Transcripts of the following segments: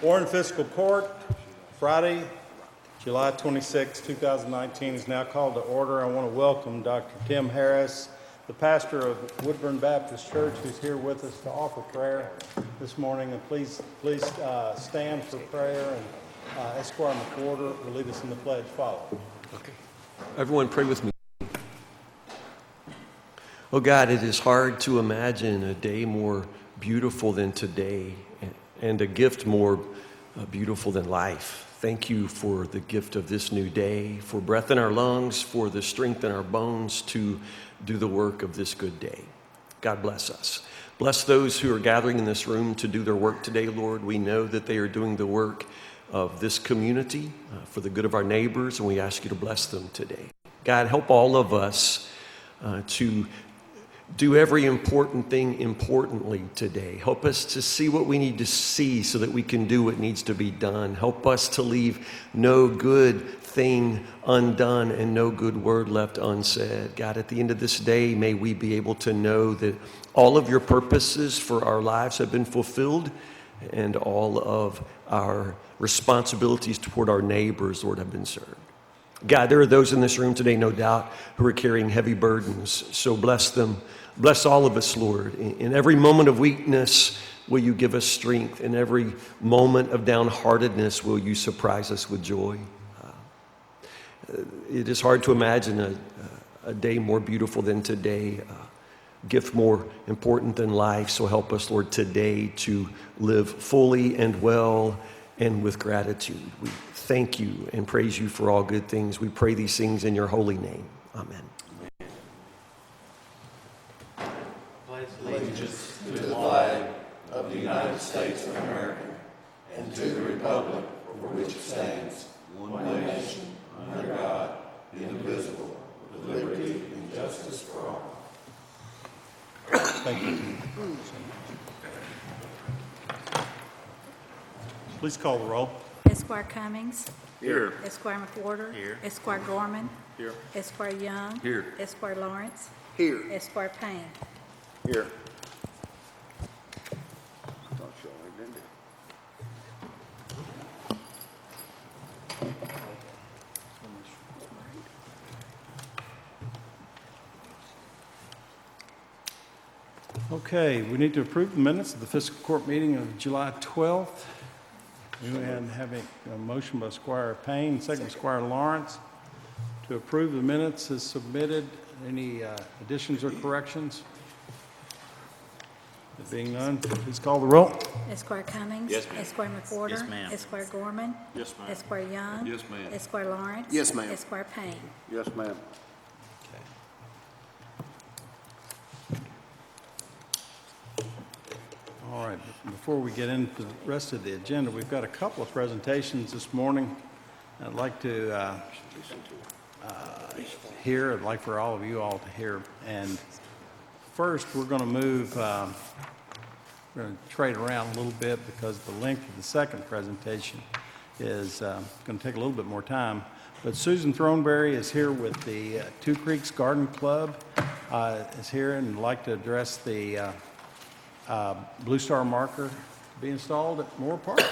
Warren Fiscal Court, Friday, July 26, 2019 is now called to order. I want to welcome Dr. Tim Harris, the pastor of Woodburn Baptist Church, who's here with us to offer prayer this morning. And please stand for prayer, and Esquire McWhorter will lead us in the pledge following. Okay. Everyone pray with me. Oh God, it is hard to imagine a day more beautiful than today and a gift more beautiful than life. Thank you for the gift of this new day, for breath in our lungs, for the strength in our bones to do the work of this good day. God bless us. Bless those who are gathering in this room to do their work today, Lord. We know that they are doing the work of this community for the good of our neighbors, and we ask you to bless them today. God, help all of us to do every important thing importantly today. Help us to see what we need to see so that we can do what needs to be done. Help us to leave no good thing undone and no good word left unsaid. God, at the end of this day, may we be able to know that all of your purposes for our lives have been fulfilled and all of our responsibilities toward our neighbors, Lord, have been served. God, there are those in this room today, no doubt, who are carrying heavy burdens. So bless them. Bless all of us, Lord. In every moment of weakness, will you give us strength? In every moment of downheartedness, will you surprise us with joy? It is hard to imagine a day more beautiful than today, a gift more important than life. So help us, Lord, today to live fully and well and with gratitude. We thank you and praise you for all good things. We pray these things in your holy name. Amen. Pledge allegiance to the flag of the United States of America and to the republic for which it stands, one nation, under God, indivisible, with liberty and justice for all. Thank you. Please call the roll. Esquire Cummings. Here. Esquire McWhorter. Here. Esquire Gorman. Here. Esquire Young. Here. Esquire Lawrence. Here. Esquire Payne. Here. Okay, we need to approve the minutes of the fiscal court meeting of July 12th. We have a motion by Squire Payne, second by Squire Lawrence, to approve the minutes as submitted. Any additions or corrections? There being none, please call the roll. Esquire Cummings. Yes, ma'am. Esquire McWhorter. Yes, ma'am. Esquire Gorman. Yes, ma'am. Esquire Young. Yes, ma'am. Esquire Lawrence. Yes, ma'am. Esquire Payne. Yes, ma'am. All right, before we get into the rest of the agenda, we've got a couple of presentations this morning. I'd like to hear, I'd like for all of you all to hear. And first, we're going to move, we're going to trade around a little bit because the length of the second presentation is going to take a little bit more time. But Susan Throneberry is here with the Two Creeks Garden Club, is here and would like to address the Blue Star marker to be installed at Moore Park.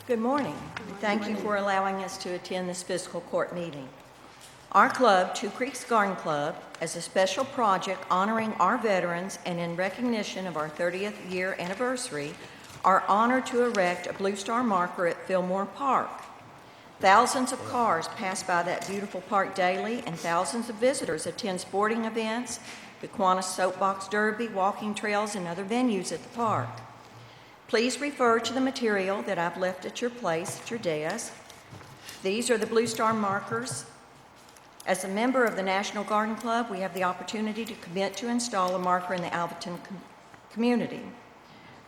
Good morning. Thank you for allowing us to attend this fiscal court meeting. Our club, Two Creeks Garden Club, as a special project honoring our veterans and in recognition of our 30th year anniversary, are honored to erect a Blue Star marker at Fillmore Park. Thousands of cars pass by that beautiful park daily, and thousands of visitors attend sporting events, the Kiwanis Soapbox Derby, walking trails, and other venues at the park. Please refer to the material that I've left at your place, at your desk. These are the Blue Star markers. As a member of the National Garden Club, we have the opportunity to commit to install a marker in the Alvaton community.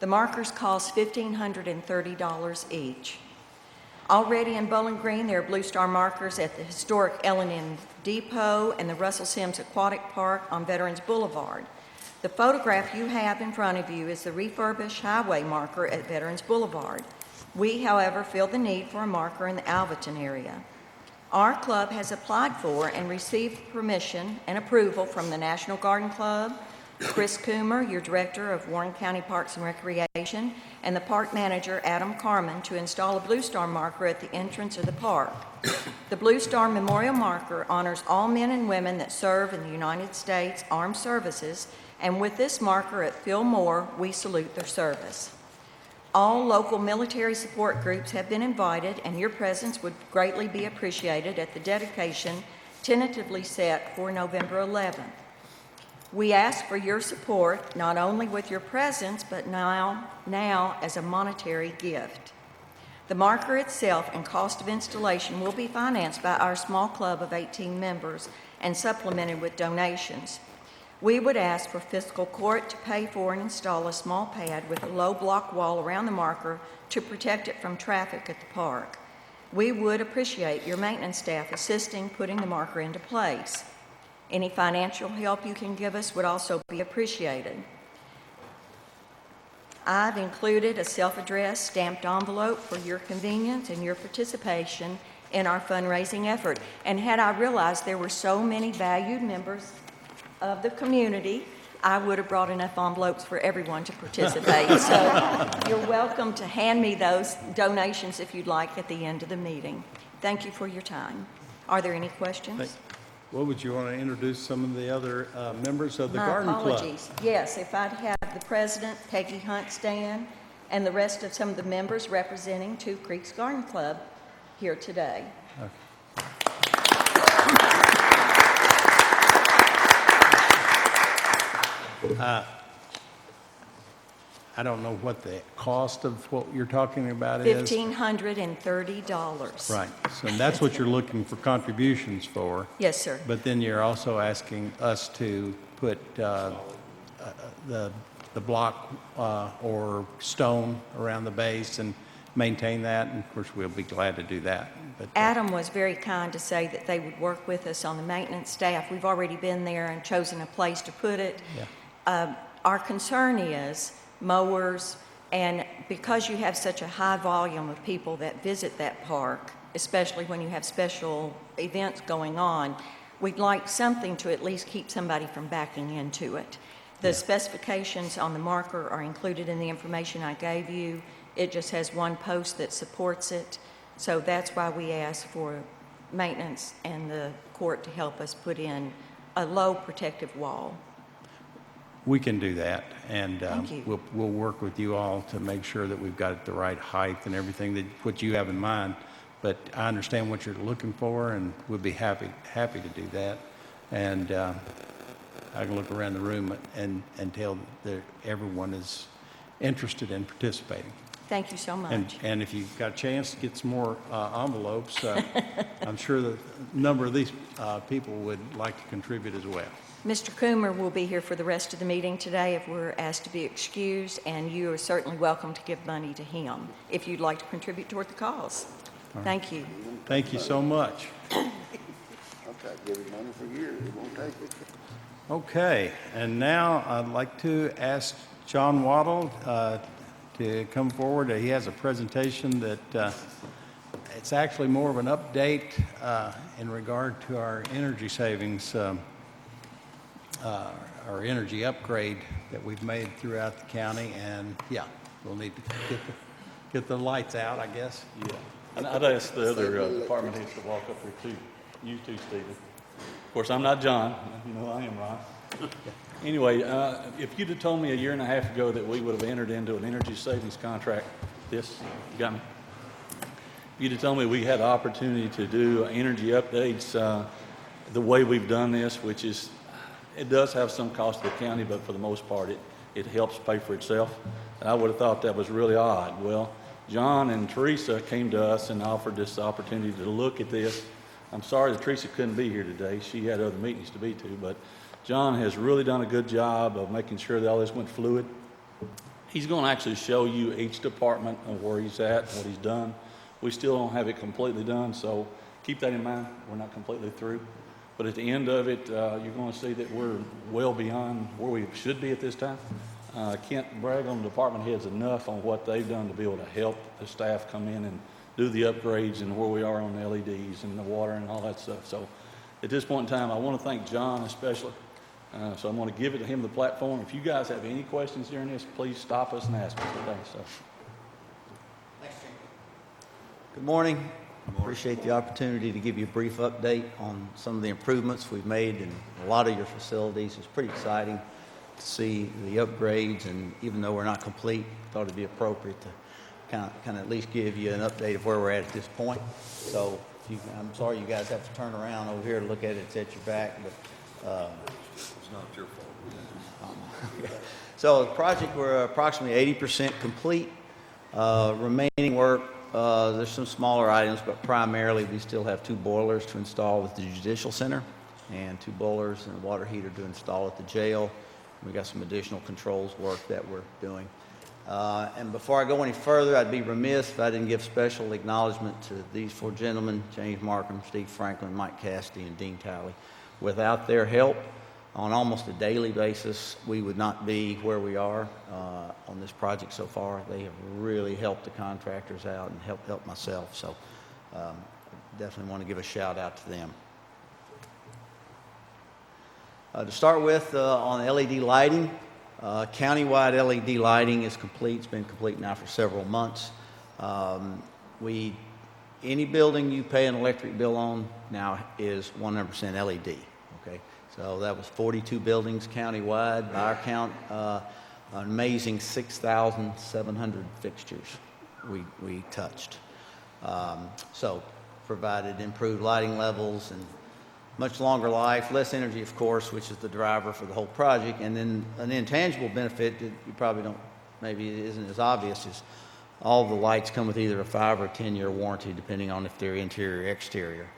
The markers cost $1,530 each. Already in Bowling Green, there are Blue Star markers at the historic L&M Depot and the Russell Sims Aquatic Park on Veterans Boulevard. The photograph you have in front of you is the refurbished highway marker at Veterans Boulevard. We, however, feel the need for a marker in the Alvaton area. Our club has applied for and received permission and approval from the National Garden Club, Chris Coomer, your Director of Warren County Parks and Recreation, and the Park Manager, Adam Carmen, to install a Blue Star marker at the entrance of the park. The Blue Star Memorial Marker honors all men and women that serve in the United States Armed Services, and with this marker at Phil Moore, we salute their service. All local military support groups have been invited, and your presence would greatly be appreciated at the dedication tentatively set for November 11th. We ask for your support, not only with your presence, but now as a monetary gift. The marker itself and cost of installation will be financed by our small club of 18 members and supplemented with donations. We would ask for Fiscal Court to pay for and install a small pad with a low block wall around the marker to protect it from traffic at the park. We would appreciate your maintenance staff assisting putting the marker into place. Any financial help you can give us would also be appreciated. I've included a self-addressed stamped envelope for your convenience and your participation in our fundraising effort. And had I realized there were so many valued members of the community, I would have brought enough envelopes for everyone to participate. So you're welcome to hand me those donations if you'd like at the end of the meeting. Thank you for your time. Are there any questions? What would you want to introduce some of the other members of the My Garden Club? apologies. Yes, if I'd have the president, Peggy Hunt, stand, and the rest of some of the members representing Two Creeks Garden Club here today. I don't know what the cost of what you're talking about is. $1,530. Right, so and that's what you're looking for contributions for. Yes, sir. But then you're also asking us to put the block or stone around the base and maintain that, and of course, we'll be glad to do that. But, Adam was very kind to say that they would work with us on the maintenance staff. We've already been there and chosen a place to put it. Yeah. Our concern is mowers, and because you have such a high volume of people that visit that park, especially when you have special events going on, we'd like something to at least keep somebody from backing into it. The specifications on the marker are included in the information I gave you. It just has one post that supports it. So that's why we ask for maintenance and the court to help us put in a low protective wall. We can do that, and Thank you. we'll work with you all to make sure that we've got the right height and everything that what you have in mind. But I understand what you're looking for, and we'll be happy to do that. And I can look around the room and tell that everyone is interested in participating. Thank you so much. And if you've got a chance to get some more envelopes, I'm sure that a number of these people would like to contribute as well. Mr. Coomer will be here for the rest of the meeting today if we're asked to be excused, and you are certainly welcome to give money to him if you'd like to contribute toward the cause. Thank you. Thank you so much. Okay, give him money for years, he won't take it. Okay, and now I'd like to ask John Waddle to come forward. He has a presentation that it's actually more of an update in regard to our energy savings, our energy upgrade that we've made throughout the county. And yeah, we'll need to get the lights out, I guess. Yeah, and I'd ask the other department heads to walk up here too. You too, Stephen. Of course, I'm not John. You know I am, Ron. Anyway, if you'd have told me a year and a half ago that we would have entered into an energy savings contract, you got me? If you'd have told me we had the opportunity to do energy updates the way we've done this, which is, it does have some cost to the county, but for the most part, it helps pay for itself. And I would have thought that was really odd. Well, John and Teresa came to us and offered this opportunity to look at this. I'm sorry that Teresa couldn't be here today. She had other meetings to be to, but John has really done a good job of making sure that all this went fluid. He's going to actually show you each department and where he's at, what he's done. We still don't have it completely done, so keep that in mind. We're not completely through. But at the end of it, you're going to see that we're well beyond where we should be at this time. I can't brag on the department heads enough on what they've done to be able to help the staff come in and do the upgrades and where we are on the LEDs and the water and all that stuff. So at this point in time, I want to thank John especially So I'm going to give it to him, the platform. If you guys have any questions during this, please stop us and ask us today. So. Good morning. Appreciate the opportunity to give you a brief update on some of the improvements we've made in a lot of your facilities. It's pretty exciting to see the upgrades, and even though we're not complete, thought it'd be appropriate to kind of at least give you an update of where we're at this point. So I'm sorry you guys have to turn around over here to look at it. It's at your back, but It's not your fault. So the project, we're approximately 80% complete. Remaining work, there's some smaller items, but primarily we still have 2 boilers to install at the Judicial Center and 2 boilers and a water heater to install at the jail. We got some additional controls work that we're doing. And before I go any further, I'd be remiss if I didn't give special acknowledgement to these 4 gentlemen, James Markham, Steve Franklin, Mike Cassidy, and Dean Talley. Without their help, on almost a daily basis, we would not be where we are on this project so far. They have really helped the contractors out and helped myself. So definitely want to give a shout out to them. To start with, on LED lighting, countywide LED lighting is complete. It's been complete now for several months. Any building you pay an electric bill on now is 100% LED. Okay, so that was 42 buildings countywide. By our count, an amazing 6,700 fixtures we touched. So provided improved lighting levels and much longer life, less energy, of course, which is the driver for the whole project. And then an intangible benefit that you probably don't, maybe it isn't as obvious, is all the lights come with either a 5 or 10-year warranty, depending on if they're interior or exterior.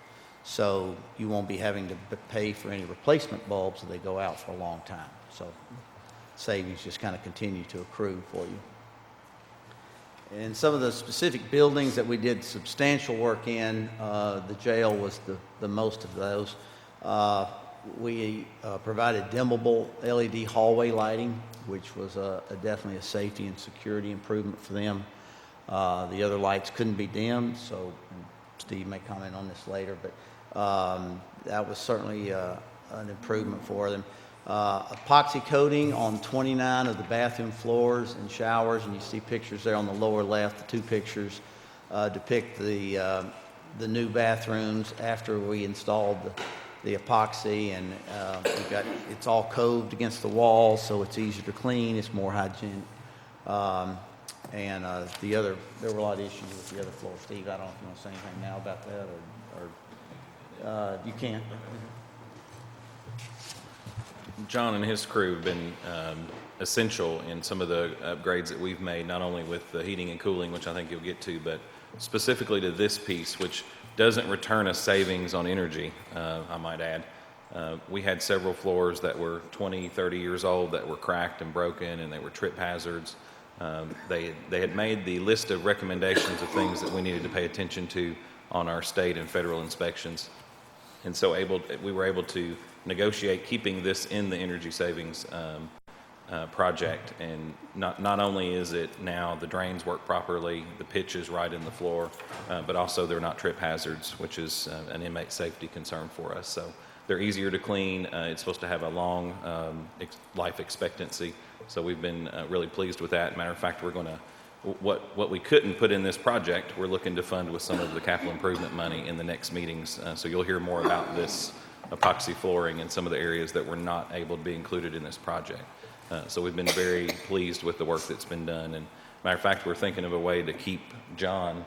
So you won't be having to pay for any replacement bulbs, so they go out for a long time. So savings just kind of continue to accrue for you. And some of the specific buildings that we did substantial work in, the jail was the most of those. We provided dimmable LED hallway lighting, which was definitely a safety and security improvement for them. The other lights couldn't be dimmed, so Steve may comment on this later, but that was certainly an improvement for them. Epoxy coating on 29 of the bathroom floors and showers, and you see pictures there on the lower left. The 2 pictures depict the new bathrooms after we installed the epoxy, and it's all coved against the wall, so it's easier to clean. It's more hygienic. And there were a lot of issues with the other floor. Steve, I don't know if you want to say anything now about that, or you can. John and his crew have been essential in some of the upgrades that we've made, not only with the heating and cooling, which I think you'll get to, but specifically to this piece, which doesn't return us savings on energy, I might add. We had several floors that were 20, 30 years old that were cracked and broken, and they were trip hazards. They had made the list of recommendations of things that we needed to pay attention to on our state and federal inspections. And so we were able to negotiate keeping this in the energy savings project. And not only is it now the drains work properly, the pitch is right in the floor, but also they're not trip hazards, which is an inmate safety concern for us. So they're easier to clean. It's supposed to have a long life expectancy. So we've been really pleased with that. Matter of fact, we're going to, what we couldn't put in this project, we're looking to fund with some of the capital improvement money in the next meetings. So you'll hear more about this epoxy flooring and some of the areas that were not able to be included in this project. So we've been very pleased with the work that's been done. And matter of fact, we're thinking of a way to keep John.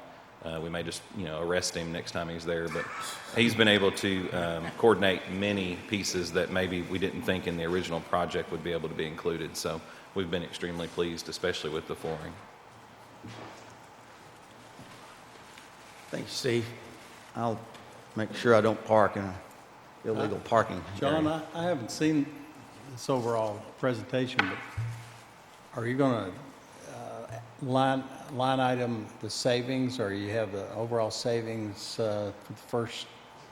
We may just, arrest him next time he's there, but he's been able to coordinate many pieces that maybe we didn't think in the original project would be able to be included. So we've been extremely pleased, especially with the flooring. Thank you, Steve. I'll make sure I don't park in an illegal parking John, area. I haven't seen this overall presentation, but are you going to line item the savings, or you have the overall savings for the first?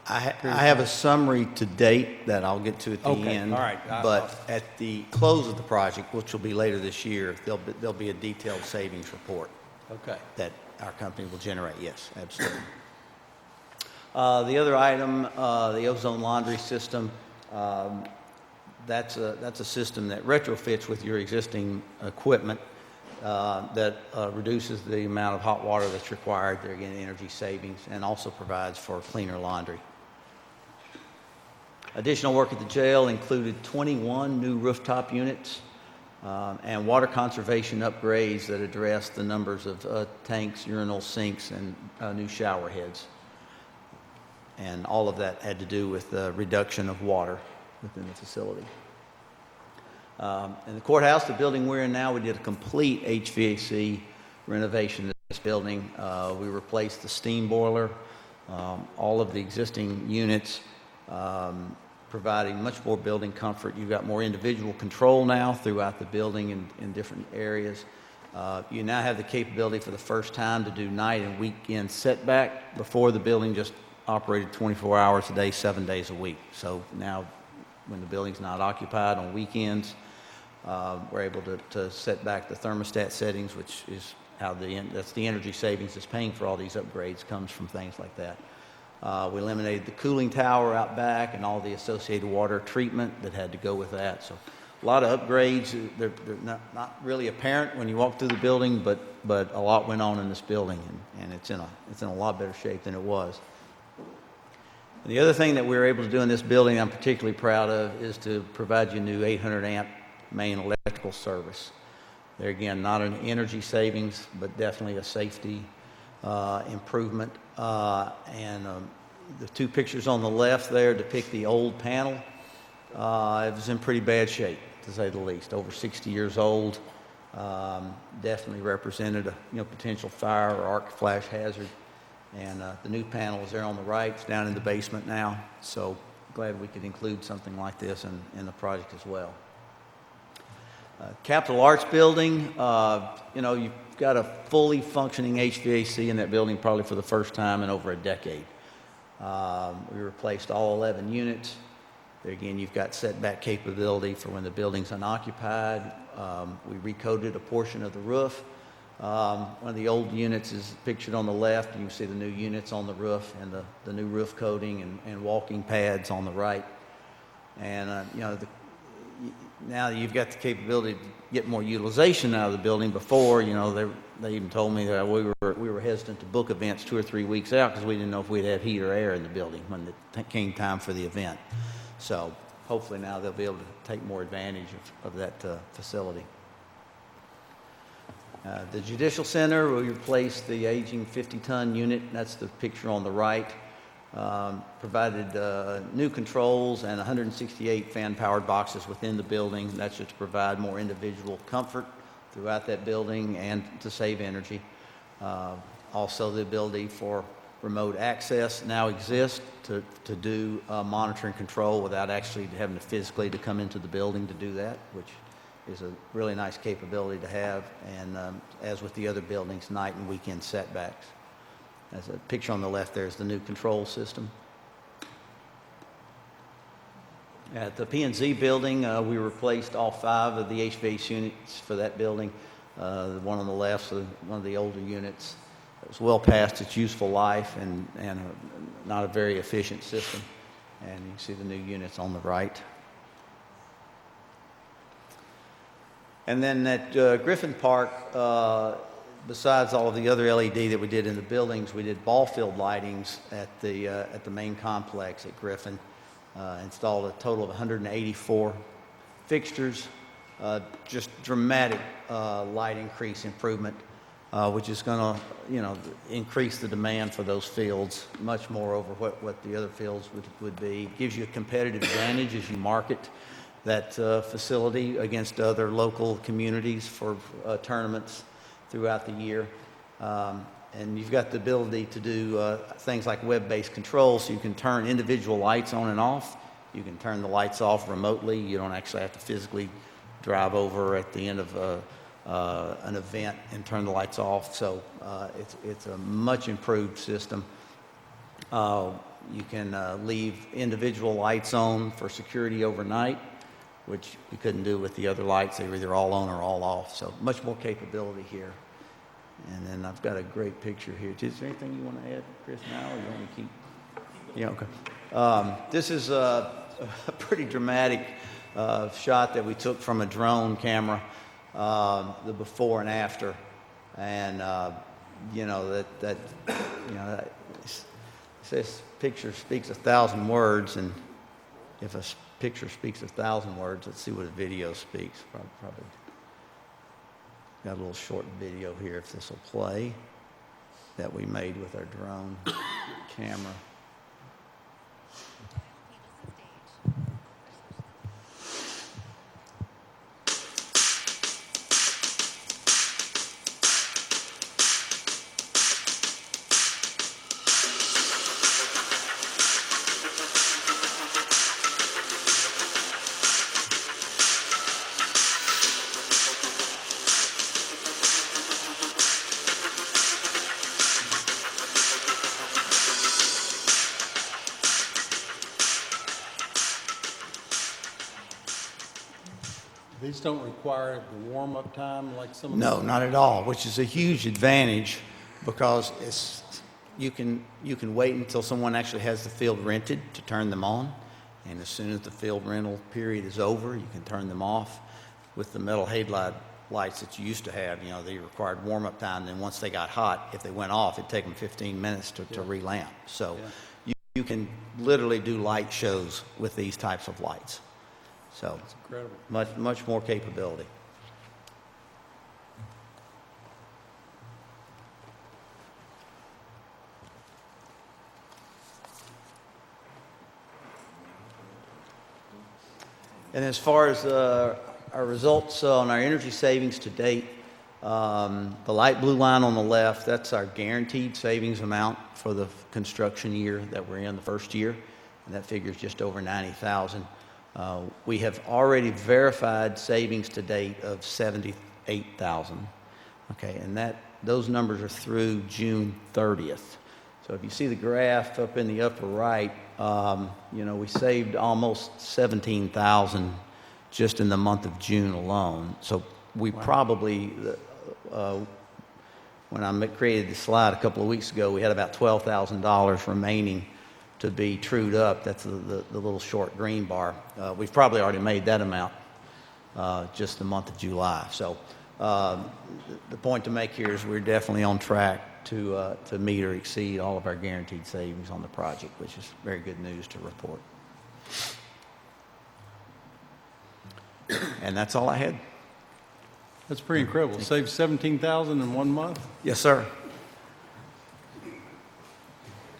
I have a summary to date that I'll get to at the Okay, end. all right. But at the close of the project, which will be later this year, there'll be a detailed savings report Okay. that our company will generate. Yes, absolutely. The other item, the ozone laundry system, that's a system that retrofits with your existing equipment that reduces the amount of hot water that's required. There again, energy savings, and also provides for cleaner laundry. Additional work at the jail included 21 new rooftop units and water conservation upgrades that address the numbers of tanks, urinals, sinks, and new shower heads. And all of that had to do with the reduction of water within the facility. In the courthouse, the building we're in now, we did a complete HVAC renovation in this building. We replaced the steam boiler, all of the existing units, providing much more building comfort. You've got more individual control now throughout the building in different areas. You now have the capability for the first time to do night and weekend setback. Before, the building just operated 24 hours a day, 7 days a week. So now, when the building's not occupied on weekends, we're able to set back the thermostat settings, which is how that's the energy savings that's paying for all these upgrades, comes from things like that. We eliminated the cooling tower out back and all the associated water treatment that had to go with that. So a lot of upgrades. They're not really apparent when you walk through the building, but a lot went on in this building, and it's in a lot better shape than it was. And the other thing that we were able to do in this building I'm particularly proud of is to provide you a new 800 amp main electrical service. There again, not an energy savings, but definitely a safety improvement. And the two pictures on the left there depict the old panel. It was in pretty bad shape, to say the least. Over 60 years old. Definitely represented a potential fire or arc flash hazard. And the new panel is there on the right. It's down in the basement now. So glad we could include something like this in the project as well. Capitol Arts Building, you've got a fully functioning HVAC in that building probably for the first time in over a decade. We replaced all 11 units. There again, you've got setback capability for when the building's unoccupied. We recoated a portion of the roof. One of the old units is pictured on the left. You can see the new units on the roof and the new roof coating and walking pads on the right. And, now that you've got the capability to get more utilization out of the building. Before, they even told me that we were hesitant to book events 2 or 3 weeks out because we didn't know if we'd have heat or air in the building when it came time for the event. So hopefully now they'll be able to take more advantage of that facility. The Judicial Center, we replaced the aging 50-ton unit. That's the picture on the right. Provided new controls and 168 fan-powered boxes within the building. That's just to provide more individual comfort throughout that building and to save energy. Also, the ability for remote access now exists to do monitoring control without actually having to physically come into the building to do that, which is a really nice capability to have. And as with the other buildings, night and weekend setbacks. As a picture on the left there is the new control system. At the P&Z building, we replaced all 5 of the HVAC units for that building. The one on the left is one of the older units. It was well past its useful life and not a very efficient system. And you can see the new units on the right. And then at Griffin Park, besides all of the other LED that we did in the buildings, we did ball field lightings at the main complex at Griffin. Installed a total of 184 fixtures. Just dramatic light increase improvement, which is going to increase the demand for those fields much more over what the other fields would be. Gives you a competitive advantage as you market that facility against other local communities for tournaments throughout the year. And you've got the ability to do things like web-based control, so you can turn individual lights on and off. You can turn the lights off remotely. You don't actually have to physically drive over at the end of an event and turn the lights off. So it's a much improved system. You can leave individual lights on for security overnight, which you couldn't do with the other lights. They were either all on or all off. So much more capability here. And then I've got a great picture here. Is there anything you want to add, Chris, now, or you want me to keep? Yeah, okay. This is a pretty dramatic shot that we took from a drone camera, the before and after. And, you know, this picture speaks 1,000 words, and if a picture speaks 1,000 words, let's see what a video speaks. Probably got a little short video here, if this will play, that we made with our drone camera. These don't require the warm-up time like some of No, the... not at all, which is a huge advantage because you can wait until someone actually has the field rented to turn them on, and as soon as the field rental period is over, you can turn them off. With the metal halide lights that you used to have, you know, they required warm-up time. Then once they got hot, if they went off, it'd take them 15 minutes to re-lamp. So you can literally do light shows with these types of lights. So It's incredible. much more capability. And as far as our results on our energy savings to date, the light blue line on the left, that's our guaranteed savings amount for the construction year that we're in, the first year, and that figure is just over 90,000. We have already verified savings to date of 78,000. Okay, and those numbers are through June 30th. So if you see the graph up in the upper right, you know, we saved almost 17,000 just in the month of June alone. So we probably, when I created the slide a couple of weeks ago, we had about $12,000 remaining to be trued up. That's the little short green bar. We've probably already made that amount just the month of July. So the point to make here is we're definitely on track to meet or exceed all of our guaranteed savings on the project, which is very good news to report. And that's all I had. That's pretty incredible. Saved 17,000 in 1 month? Yes, sir.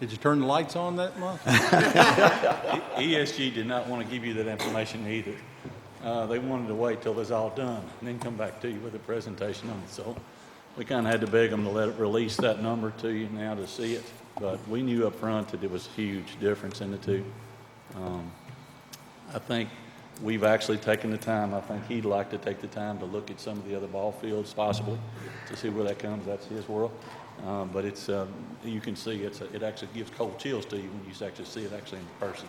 Did you turn the lights on that month? ESG did not want to give you that information either. They wanted to wait till it was all done and then come back to you with a presentation on it. So we kind of had to beg them to let it release that number to you now to see it. But we knew up front that it was a huge difference in the two. I think we've actually taken the time. I think he'd like to take the time to look at some of the other ball fields possibly to see where that comes. That's his world. But it's, you can see it actually gives cold chills to you when you actually see it actually in person.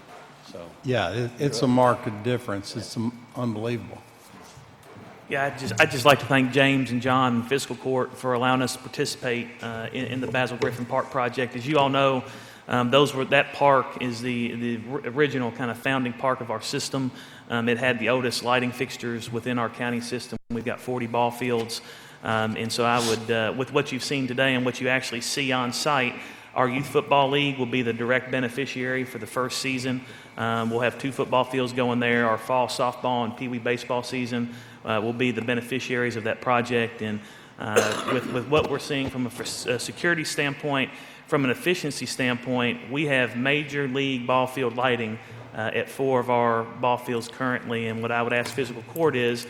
So Yeah, it's a marked difference. It's unbelievable. Yeah, I'd just like to thank James and John and Fiscal Court for allowing us to participate in the Basil Griffin Park project. As you all know, that park is the original kind of founding park of our system. It had the oldest lighting fixtures within our county system. We've got 40 ball fields. And so I would, with what you've seen today and what you actually see on site, our youth football league will be the direct beneficiary for the first season. We'll have 2 football fields going there. Our fall softball and pee-wee baseball season will be the beneficiaries of that project. And with what we're seeing from a security standpoint, from an efficiency standpoint, we have major league ball field lighting at 4 of our ball fields currently. And what I would ask Fiscal Court is,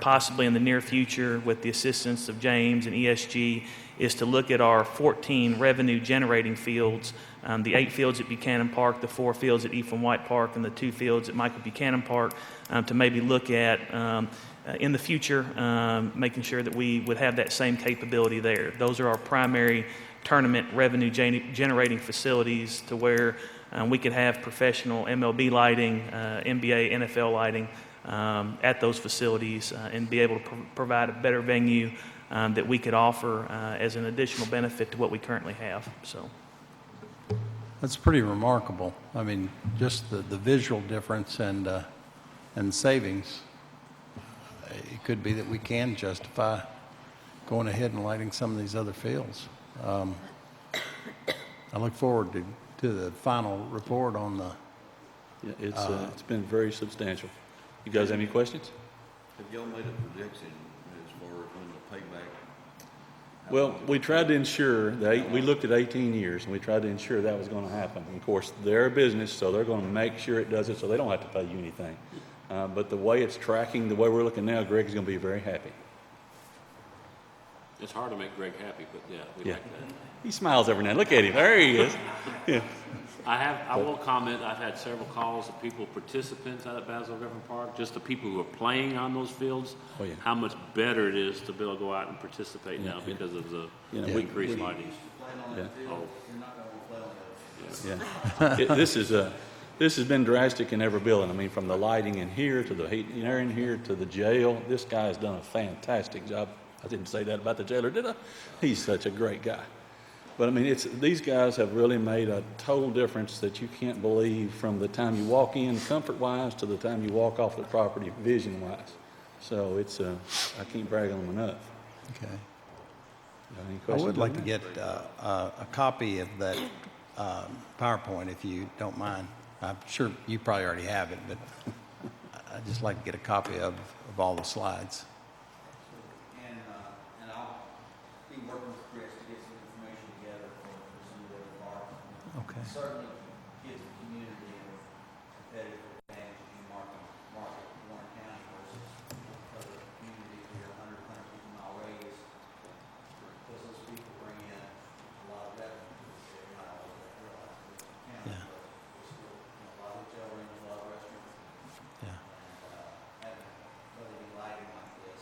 possibly in the near future with the assistance of James and ESG, is to look at our 14 revenue generating fields, the 8 fields at Buchanan Park, the 4 fields at Ephraim White Park, and the 2 fields at Michael Buchanan Park, to maybe look at in the future, making sure that we would have that same capability there. Those are our primary tournament revenue generating facilities, to where we could have professional MLB lighting, NBA, NFL lighting at those facilities, and be able to provide a better venue that we could offer as an additional benefit to what we currently have. So That's pretty remarkable. I mean, just the visual difference, and and savings, it could be that we can justify going ahead and lighting some of these other fields. I look forward to the final report on the, Yeah, it's been very substantial. You guys have any questions? Have y'all made a projection as far as when the payback? Well, we tried to ensure that, we looked at 18 years, and we tried to ensure that was going to happen. And of course, they're a business, so they're going to make sure it does it, so they don't have to pay you anything. But the way it's tracking, the way we're looking now, Greg is going to be very happy. It's hard to make Greg happy, but yeah, we Yeah. like that. He smiles every now. Look at him. There he is. Yeah. I will comment, I've had several calls of people, participants out at Basil Griffin Park, just the people who are playing on those fields. Oh, yeah. How much better it is to be able to go out and participate now because of the You know, increased lighting. Yeah. Oh, Yeah. This has been drastic in every building. I mean, from the lighting in here to the heat and air in here to the jail. This guy has done a fantastic job. I didn't say that about the jailer, did I? He's such a great guy. But I mean, these guys have really made a total difference that you can't believe from the time you walk in comfort-wise to the time you walk off the property vision-wise. So I can't brag on them enough. okay. Any I questions would on like to that? get a copy of that PowerPoint, if you don't mind. I'm sure you probably already have it, but I'd just like to get a copy of all the slides. And I'll be working with Chris to get some information together for some of the other parks. Okay. Certainly gives the community a competitive advantage in market Warren County versus other communities that are 150 mile radius. Because those people bring in a lot of revenue to the city, not all of that realize in the county. Yeah. But it's still, a lot of hotel rooms, a lot of restaurants. Yeah. Having LED lighting like this,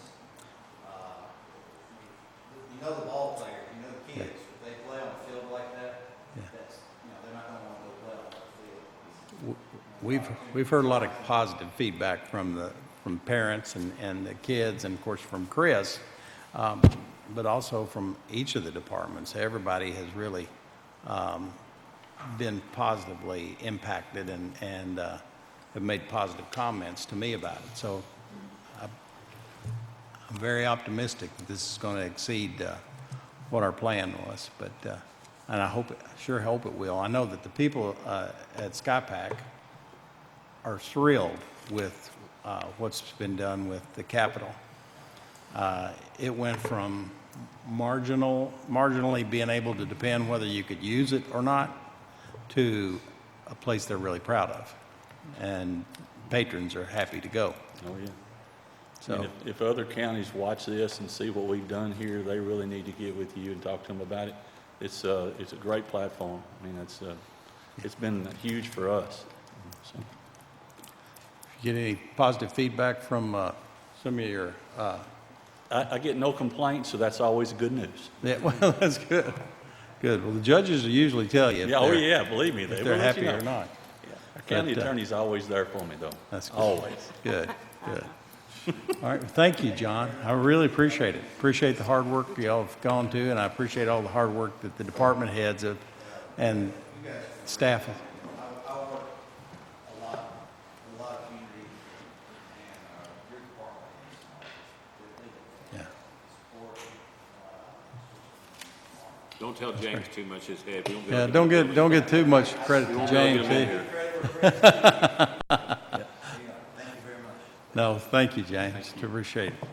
you know the ball players, you know the kids, if they play on a field like that, Yeah. that's, they're not gonna wanna go play on that field. We've heard a lot of positive feedback from parents and the kids, and of course from Chris, but also from each of the departments. Everybody has really been positively impacted and have made positive comments to me about it. So I'm very optimistic that this is going to exceed what our plan was, but and I sure hope it will. I know that the people at SkyPack are thrilled with what's been done with the Capitol. It went from marginally being able to depend whether you could use it or not to a place they're really proud of, and patrons are happy to go. Oh, yeah. So And if other counties watch this and see what we've done here, they really need to get with you and talk to them about it. It's a great platform. I mean, it's been huge for us. So, if you get any positive feedback from some of your, I get no complaints, so that's always good news. yeah, well, that's good. Good. Well, the judges will usually tell you if Yeah, oh, they're, yeah, believe me, if they they're will let you happy know. or not. Yeah. Our county But, attorney's always there for me, though. That's good. Always. Good, good. All right, well, thank you, John. I really appreciate it. Appreciate the hard work y'all have gone to, and I appreciate all the hard work that the department heads have and staff have. I work a lot of communities and your department is Yeah. support. don't tell James too much his head. We won't be Yeah, able to don't get too much credit we to won't be able James, to get him in eh? here. Thank you very much. No, thank you, James. Appreciate it.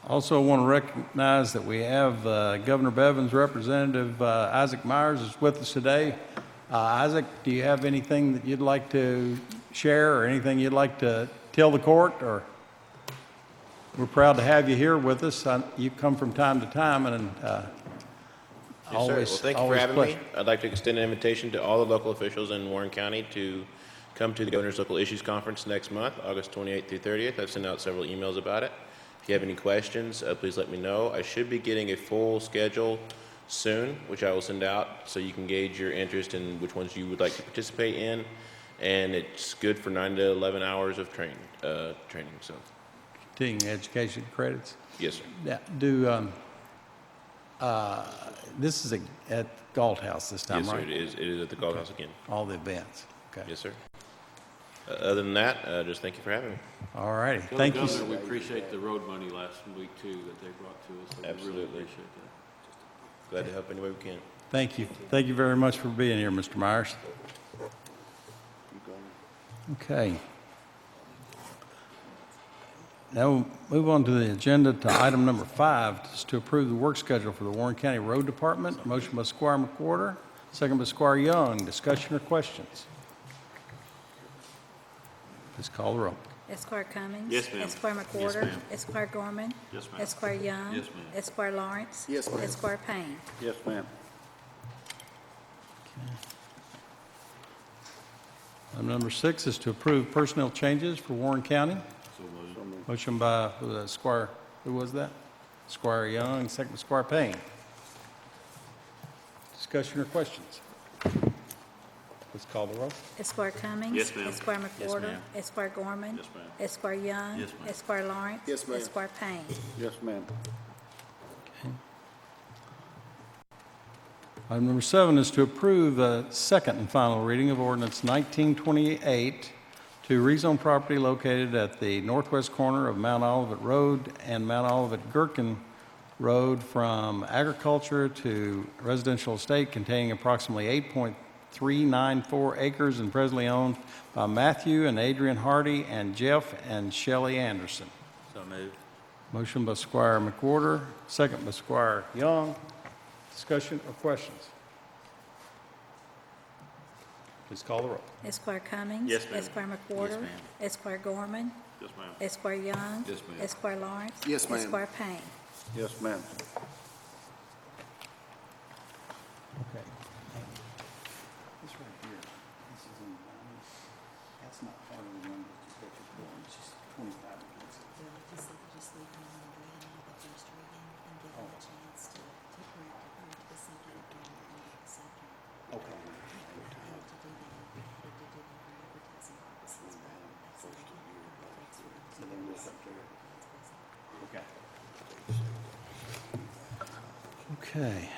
Also want to recognize that we have Governor Bevan's representative, Isaac Myers, is with us today. Isaac, do you have anything that you'd like to share or anything you'd like to tell the court? Or we're proud to have you here with us. You come from time to time, and Yes, sir. always, Well, thank you for always having pleasure. me. I'd like to extend an invitation to all the local officials in Warren County to come to the Governor's Local Issues Conference next month, August 28th through 30th. I've sent out several emails about it. If you have any questions, please let me know. I should be getting a full schedule soon, which I will send out so you can gauge your interest in which ones you would like to participate in. And it's good for 9 to 11 hours of training. So, Continuing education credits. yes, sir. Yeah, this is going Galt House this time, Yes, sir, right? it is at the Galt House again. All the events. Okay. Yes, sir. Other than that, just thank you for having me. All righty. Tell the Thank you. governor we appreciate the road money last week too that they brought to us. So we really Absolutely. appreciate that. Glad to help any way we can. Thank you. Thank you very much for being here, Mr. Myers. Okay. Now we'll move on to the agenda to item number 5, is to approve the work schedule for the Warren County Road Department. Motion by Squire McWhorter, second by Squire Young. Discussion or questions? Please call the roll. Esquire Cummings. Yes, ma'am. Esquire Yes, McWhorter. ma'am. Esquire Gorman. Yes, ma'am. Esquire Young. Yes, ma'am. Esquire Lawrence. Yes, ma'am. Esquire Payne. Yes, ma'am. Item number 6 is to approve personnel changes for Warren County. So moved. Motion by Squire, who was that? Squire Young, second by Squire Payne. Discussion or questions? Please call the roll. Esquire Cummings. Yes, ma'am. Esquire Yes, McWhorter. ma'am. Esquire Gorman. Yes, ma'am. Esquire Young. Yes, ma'am. Esquire Lawrence. Yes, ma'am. Esquire Payne. Yes, ma'am. Item number 7 is to approve the second and final reading of ordinance 1928 to rezone property located at the northwest corner of Mount Olivet Road and Mount Olivet Gherkin Road from agriculture to residential estate containing approximately 8.394 acres and presently owned by Matthew and Adrian Hardy and Jeff and Shelley Anderson. So moved. Motion by Squire McWhorter, second by Squire Young. Discussion or questions? Please call the roll. Esquire Cummings. Yes, ma'am. Esquire McWhorter. Yes, ma'am. Esquire Gorman. Yes, ma'am. Esquire Young. Yes, ma'am. Esquire Lawrence. Yes, ma'am. Esquire Payne. Yes, ma'am. Okay. This right here, this is in, that's not part of the one that you got your form, it's just 25 minutes. Just leave them on the reading of the first reading and give them a chance to correct it prior to the second and read the second. Okay. I had to do that, I had to do that for advertising purposes, but that's what I can do. And then we'll up there. Okay. Okay.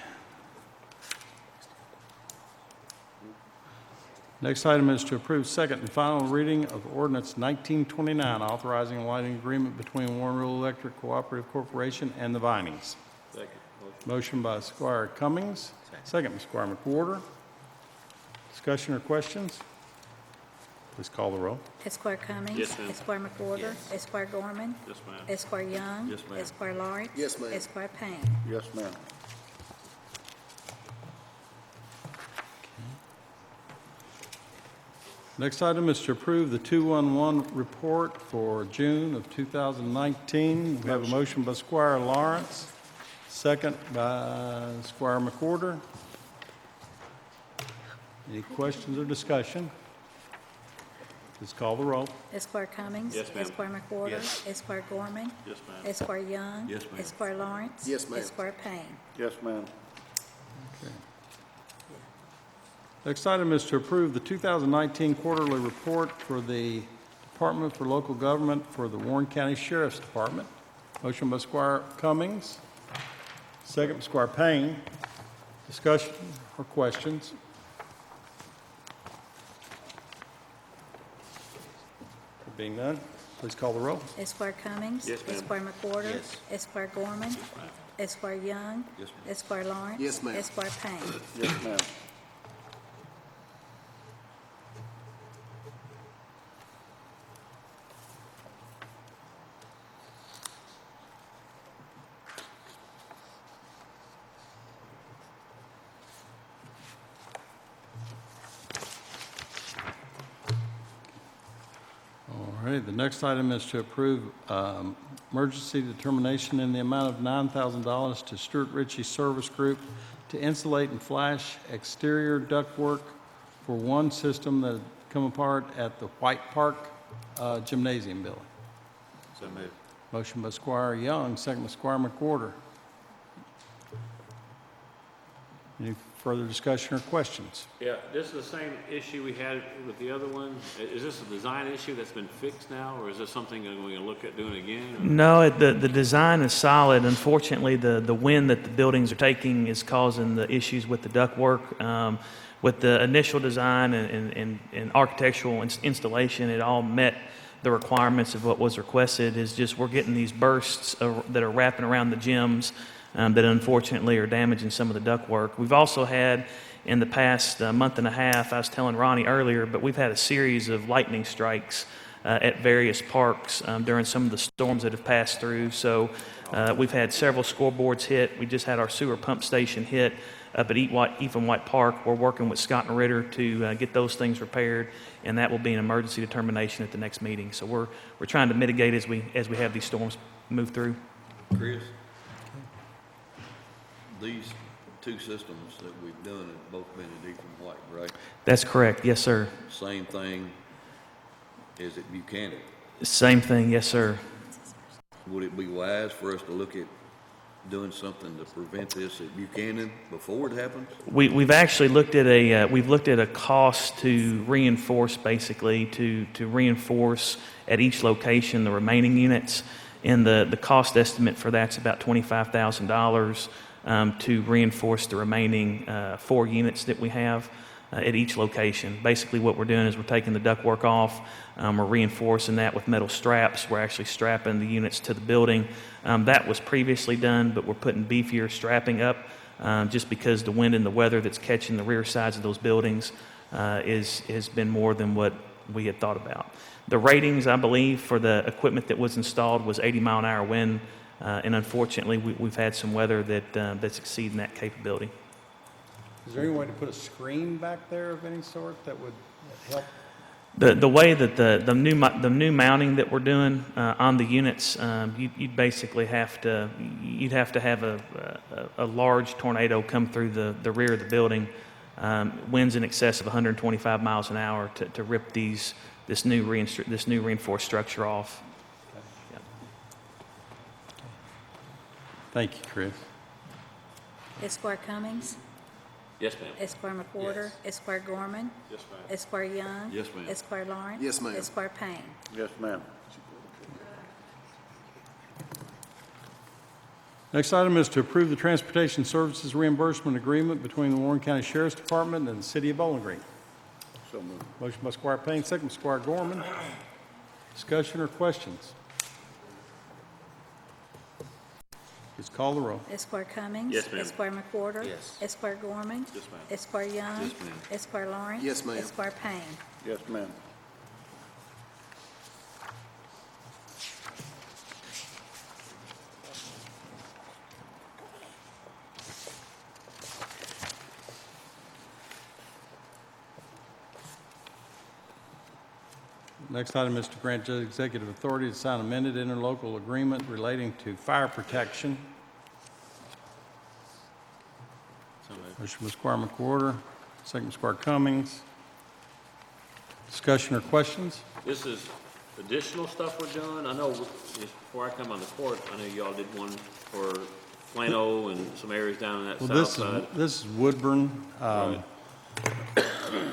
Next item is to approve second and final reading of ordinance 1929, authorizing a lighting agreement between Warren Rural Electric Cooperative Corporation and the Vinings. Second. Motion by Squire Cummings, second by Squire McWhorter. Discussion or questions? Please call the roll. Esquire Cummings. Yes, ma'am. Esquire McWhorter. Esquire Gorman. Yes, ma'am. Esquire Young. Yes, ma'am. Esquire Lawrence. Yes, ma'am. Esquire Payne. Yes, ma'am. Next item is to approve the 211 report for June of 2019. We have a motion by Squire Lawrence, second by Squire McWhorter. Any questions or discussion? Please call the roll. Esquire Cummings. Yes, ma'am. Esquire McWhorter. Yes. Esquire Gorman. Yes, ma'am. Esquire Young. Yes, ma'am. Esquire Lawrence. Yes, ma'am. Esquire Payne. Yes, ma'am. Next item is to approve the 2019 quarterly report for the Department for Local Government for the Warren County Sheriff's Department. Motion by Squire Cummings, second by Squire Payne. Discussion or questions? There being none, please call the roll. Esquire Cummings. Yes, ma'am. Esquire McWhorter. Yes. Esquire Gorman. Esquire Young. Yes, ma'am. Esquire Lawrence. Yes, ma'am. Esquire Payne. Yes, ma'am. All right, the next item is to approve emergency determination in the amount of $9,000 to Stuart Ritchie Service Group to insulate and flash exterior ductwork for one system that had come apart at the White Park Gymnasium building. So moved. Motion by Squire Young, second by Squire McWhorter. Any Further discussion or questions? Yeah, this is the same issue we had with the other one. Is this a design issue that's been fixed now, or is this something that we're going to look at doing again? Or- No, the design is solid. Unfortunately, the wind that the buildings are taking is causing the issues with the ductwork. With the initial design and architectural installation, it all met the requirements of what was requested. Is just we're getting these bursts that are wrapping around the gyms that unfortunately are damaging some of the ductwork. We've also had in the past month and a half, I was telling Ronnie earlier, but we've had a series of lightning strikes at various parks during some of the storms that have passed through. So we've had several scoreboards hit. We just had our sewer pump station hit up at Even White Park. We're working with Scott and Ritter to get those things repaired, and that will be an emergency determination at the next meeting. So we're trying to mitigate as we have these storms move through. Chris, these two systems that we've done have both been at Ethan White, right? That's correct. Yes, sir. Same thing as at Buchanan. Same thing. Yes, sir. Would it be wise for us to look at doing something to prevent this at Buchanan before it happens? We've actually looked at a cost to reinforce, basically to reinforce at each location the remaining units, and the cost estimate for that's about $25,000 to reinforce the remaining 4 units that we have at each location. Basically, what we're doing is we're taking the ductwork off, we're reinforcing that with metal straps. We're actually strapping the units to the building. That was previously done, but we're putting beefier strapping up just because the wind and the weather that's catching the rear sides of those buildings has been more than what we had thought about. The ratings, I believe, for the equipment that was installed was 80-mile-an-hour wind, and unfortunately, we've had some weather that's exceeding that capability. Is there any way to put a screen back there of any sort that would help? The way that the new mounting that we're doing on the units, you'd basically have to have a large tornado come through the rear of the building, winds in excess of 125 miles an hour to rip this new reinforced structure off. Yeah. Thank you, Chris. Esquire Cummings, Yes, ma'am. Esquire McWhorter, Esquire Gorman, Yes, ma'am. Esquire Young. Yes, ma'am. Esquire Lawrence. Yes, ma'am. Esquire Payne. Yes, ma'am. Next item is to approve the transportation services reimbursement agreement between the Warren County Sheriff's Department and the City of Bowling Green. So moved. Motion by Squire Payne, second by Squire Gorman. Discussion or questions? Please call the roll. Esquire Cummings. Yes, ma'am. Esquire McWhorter. Yes. Esquire Gorman. Yes, ma'am. Esquire Young. Yes, ma'am. Esquire Lawrence. Yes, ma'am. Esquire Payne. Yes, ma'am. Next item is to grant judge executive authority to sign amended interlocal agreement relating to fire protection. Motion by Squire McWhorter, second by Squire Cummings. Discussion or questions? This is additional stuff we're doing. I know just before I come on the court, I know y'all did one for Plano and some areas down in that Well, south side. this is Woodburn. Right.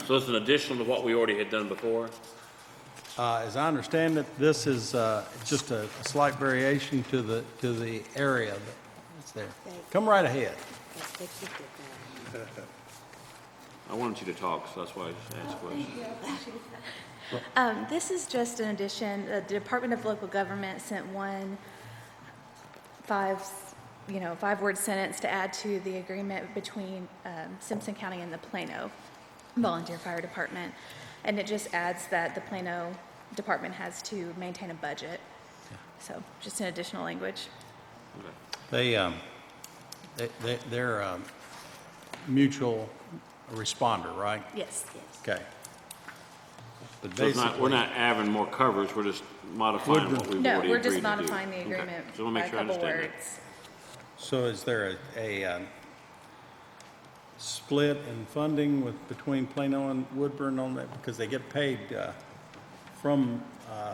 So it's an additional to what we already had done before? As I understand it, this is just a slight variation to the area that's there. Come right ahead. I wanted you to talk, so that's why I just asked questions. This is just an addition. The Department of Local Government sent one five-word sentence to add to the agreement between Simpson County and the Plano Volunteer Fire Department. And it just adds that the Plano department has to maintain a budget. So just an additional language. They're mutual responder, right? Yes. Okay. But So it's not, we're basically, not adding more coverage, we're just modifying what we've No, already we're agreed to do. just modifying the Okay. agreement So we'll by make a sure I couple understand that. words. so is there a split in funding between Plano and Woodburn on that? Because they get paid from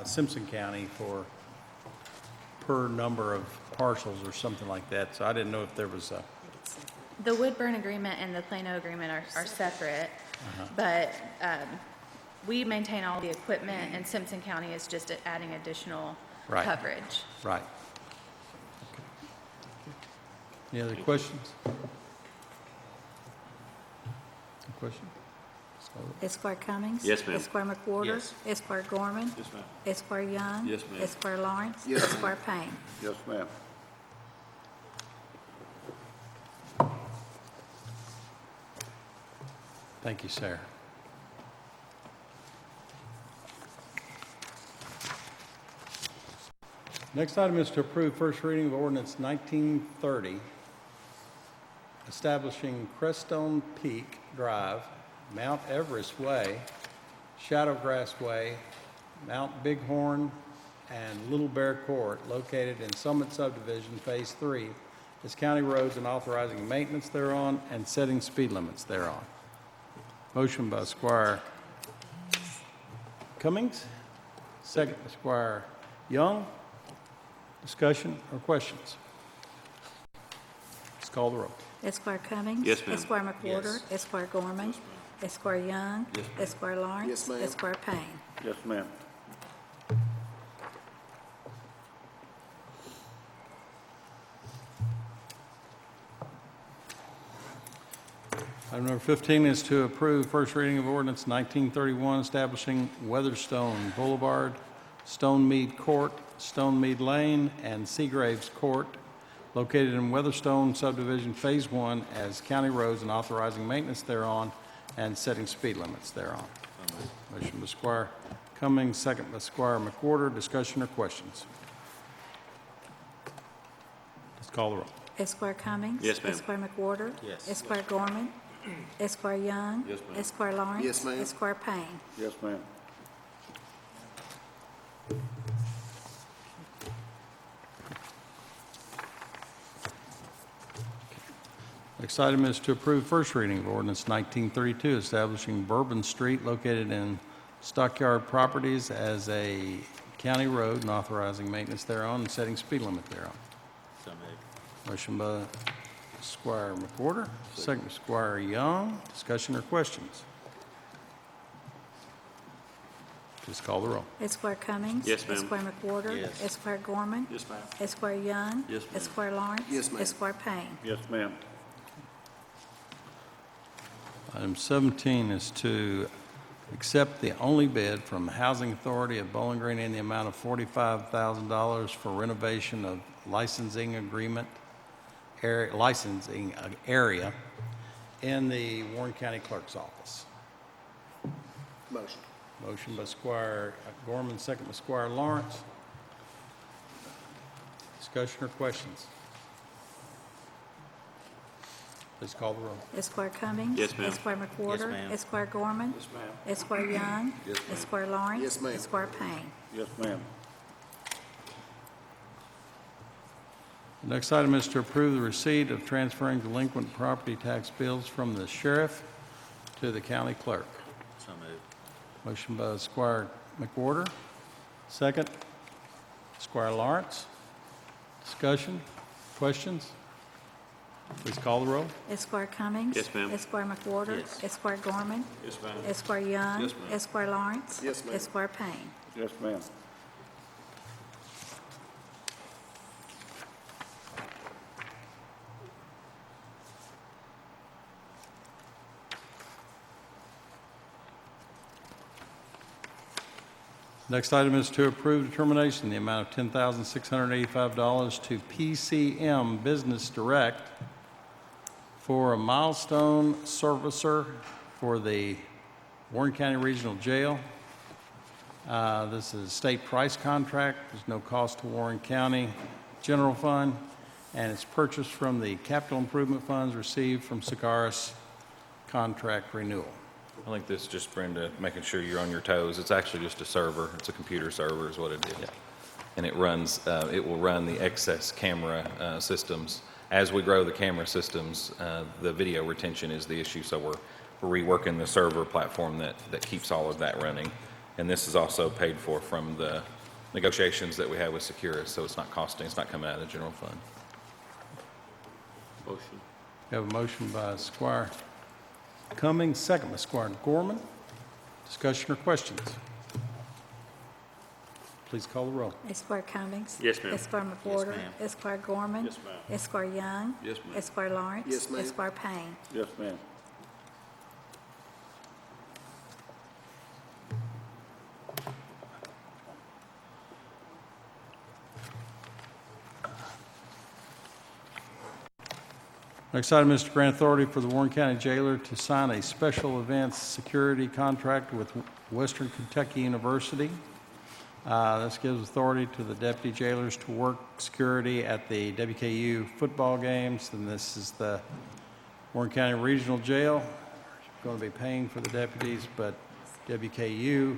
Simpson County per number of parcels or something like that. So I didn't know if there was The Woodburn agreement and the Plano agreement are separate, but we maintain all the equipment, and Simpson County is just adding additional Right. coverage. Right. Any other questions? Question? Esquire Cummings. Yes, ma'am. Esquire McWhorter. Yes. Esquire Gorman. Yes, ma'am. Esquire Young. Yes, ma'am. Esquire Lawrence. Yes, ma'am. Esquire Payne. Yes, ma'am. Thank you, Sarah. Next item is to approve first reading of ordinance 1930, establishing Crestone Peak Drive, Mount Everest Way, Shadowgrass Way, Mount Bighorn, and Little Bear Court located in Summit Subdivision Phase 3 as county roads and authorizing maintenance thereon and setting speed limits thereon. Motion by Squire Cummings, second by Squire Young. Discussion or questions? Let's call the roll. Esquire Cummings. Yes, ma'am. Esquire McWhorter. Esquire Gorman. Esquire Young. Esquire Lawrence. Yes, ma'am. Esquire Payne. Yes, ma'am. Item number 15 is to approve first reading of ordinance 1931, establishing Weatherstone Boulevard, Stonemead Court, Stonemead Lane, and Seagraves Court, located in Weatherstone Subdivision Phase 1 as county roads and authorizing maintenance thereon and setting speed limits thereon. Motion by Squire Cummings, second by Squire McWhorter. Discussion or questions? Let's call the roll. Esquire Cummings. Yes, ma'am. Esquire McWhorter. Yes. Esquire Gorman. Esquire Young. Yes, ma'am. Esquire Lawrence. Yes, ma'am. Esquire Payne. Yes, ma'am. Next item is to approve first reading of ordinance 1932, establishing Bourbon Street located in Stockyard Properties as a county road and authorizing maintenance thereon and setting speed limit thereon. So moved. Motion by Squire McWhorter, second by Squire Young. Discussion or questions? Please call the roll. Esquire Cummings. Yes, ma'am. Esquire McWhorter. Yes. Esquire Gorman. Yes, ma'am. Esquire Young. Yes, ma'am. Esquire Lawrence. Yes, ma'am. Esquire Payne. Yes, ma'am. Item 17 is to accept the only bid from the Housing Authority of Bowling Green in the amount of $45,000 for renovation of licensing area in the Warren County Clerk's office. Motion. Motion by Squire Gorman, second by Squire Lawrence. Discussion or questions? Please call the roll. Esquire Cummings. Yes, ma'am. Esquire McWhorter. Yes, ma'am. Esquire Gorman. Yes, ma'am. Esquire Young. Yes, ma'am. Esquire Lawrence. Yes, ma'am. Esquire Payne. Yes, ma'am. The next item is to approve the receipt of transferring delinquent property tax bills from the sheriff to the county clerk. So moved. Motion by Squire McWhorter, second. Squire Lawrence. Discussion, questions? Please call the roll. Esquire Cummings. Yes, ma'am. Esquire McWhorter. Yes. Esquire Gorman. Yes, ma'am. Esquire Young. Yes, ma'am. Esquire Lawrence. Yes, ma'am. Esquire Payne. Yes, ma'am. Next item is to approve determination in the amount of $10,685 to PCM Business Direct for a milestone servicer for the Warren County Regional Jail. This is a state price contract. There's no cost to Warren County General Fund, and it's purchased from the capital improvement funds received from Sagaris contract renewal. I think this is just, Brenda, making sure you're on your toes. It's actually just a server. It's a computer server is what it is. And it runs, it will run the excess camera systems. As we grow the camera systems, the video retention is the issue, so we're reworking the server platform that keeps all of that running. And this is also paid for from the negotiations that we have with Securus, so it's not costing, it's not coming out of the general fund. Motion. We have a motion by Squire Cummings, second by Squire Gorman. Discussion or questions? Please call the roll. Esquire Cummings. Yes, ma'am. Esquire McWhorter. ma'am. Esquire Gorman. Yes, ma'am. Esquire Young. Yes, ma'am. Esquire Lawrence. Yes, ma'am. Esquire Payne. Yes, ma'am. Next item is to grant authority for the Warren County Jailer to sign a special events security contract with Western Kentucky University. This gives authority to the deputy jailers to work security at the WKU football games, and this is the Warren County Regional Jail. We're going to be paying for the deputies, but WKU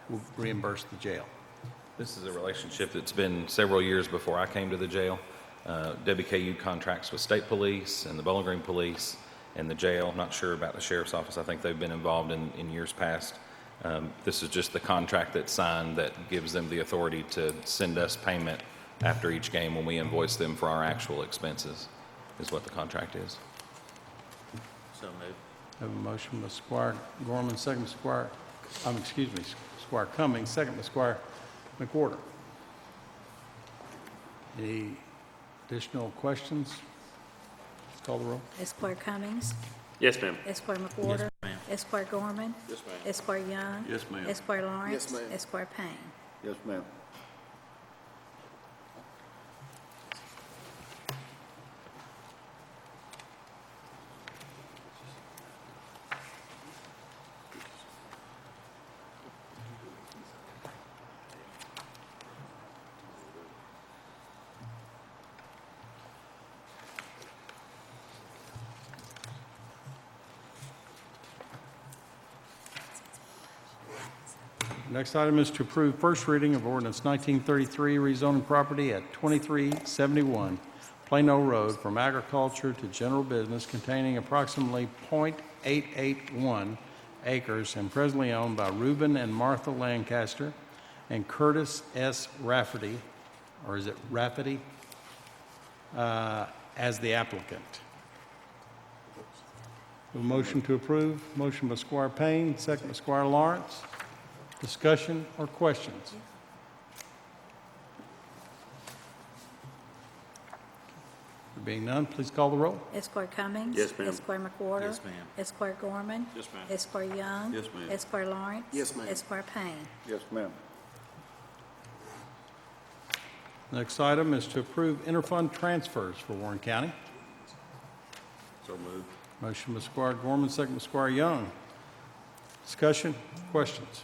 will reimburse the jail. This is a relationship that's been several years before I came to the jail. WKU contracts with state police and the Bowling Green Police and the jail. I'm not sure about the sheriff's office. I think they've been involved in years past. This is just the contract that's signed that gives them the authority to send us payment after each game when we invoice them for our actual expenses, is what the contract is. So moved. Have a motion by Squire Gorman, second by Squire Cummings, second by Squire McWhorter. Any additional questions? Let's call the roll. Esquire Cummings. Yes, ma'am. Esquire McWhorter. Esquire Gorman. Yes, ma'am. Esquire Young. Yes, ma'am. Esquire Lawrence. Yes, ma'am. Esquire Payne. Yes, ma'am. Next item is to approve first reading of ordinance 1933, rezoning property at 2371 Plano Road from agriculture to general business containing approximately .881 acres and presently owned by Reuben and Martha Lancaster and Curtis S. Rafferty, or is it Rafferty, as the applicant. A motion to approve. Motion by Squire Payne, second by Squire Lawrence. Discussion or questions? There being none, please call the roll. Esquire Cummings. Yes, ma'am. Esquire McWhorter. Yes, ma'am. Esquire Gorman. Yes, ma'am. Esquire Young. Yes, ma'am. Esquire Lawrence. Yes, ma'am. Esquire Payne. Yes, ma'am. Next item is to approve interfund transfers for Warren County. So moved. Motion by Squire Gorman, second by Squire Young. Discussion, questions?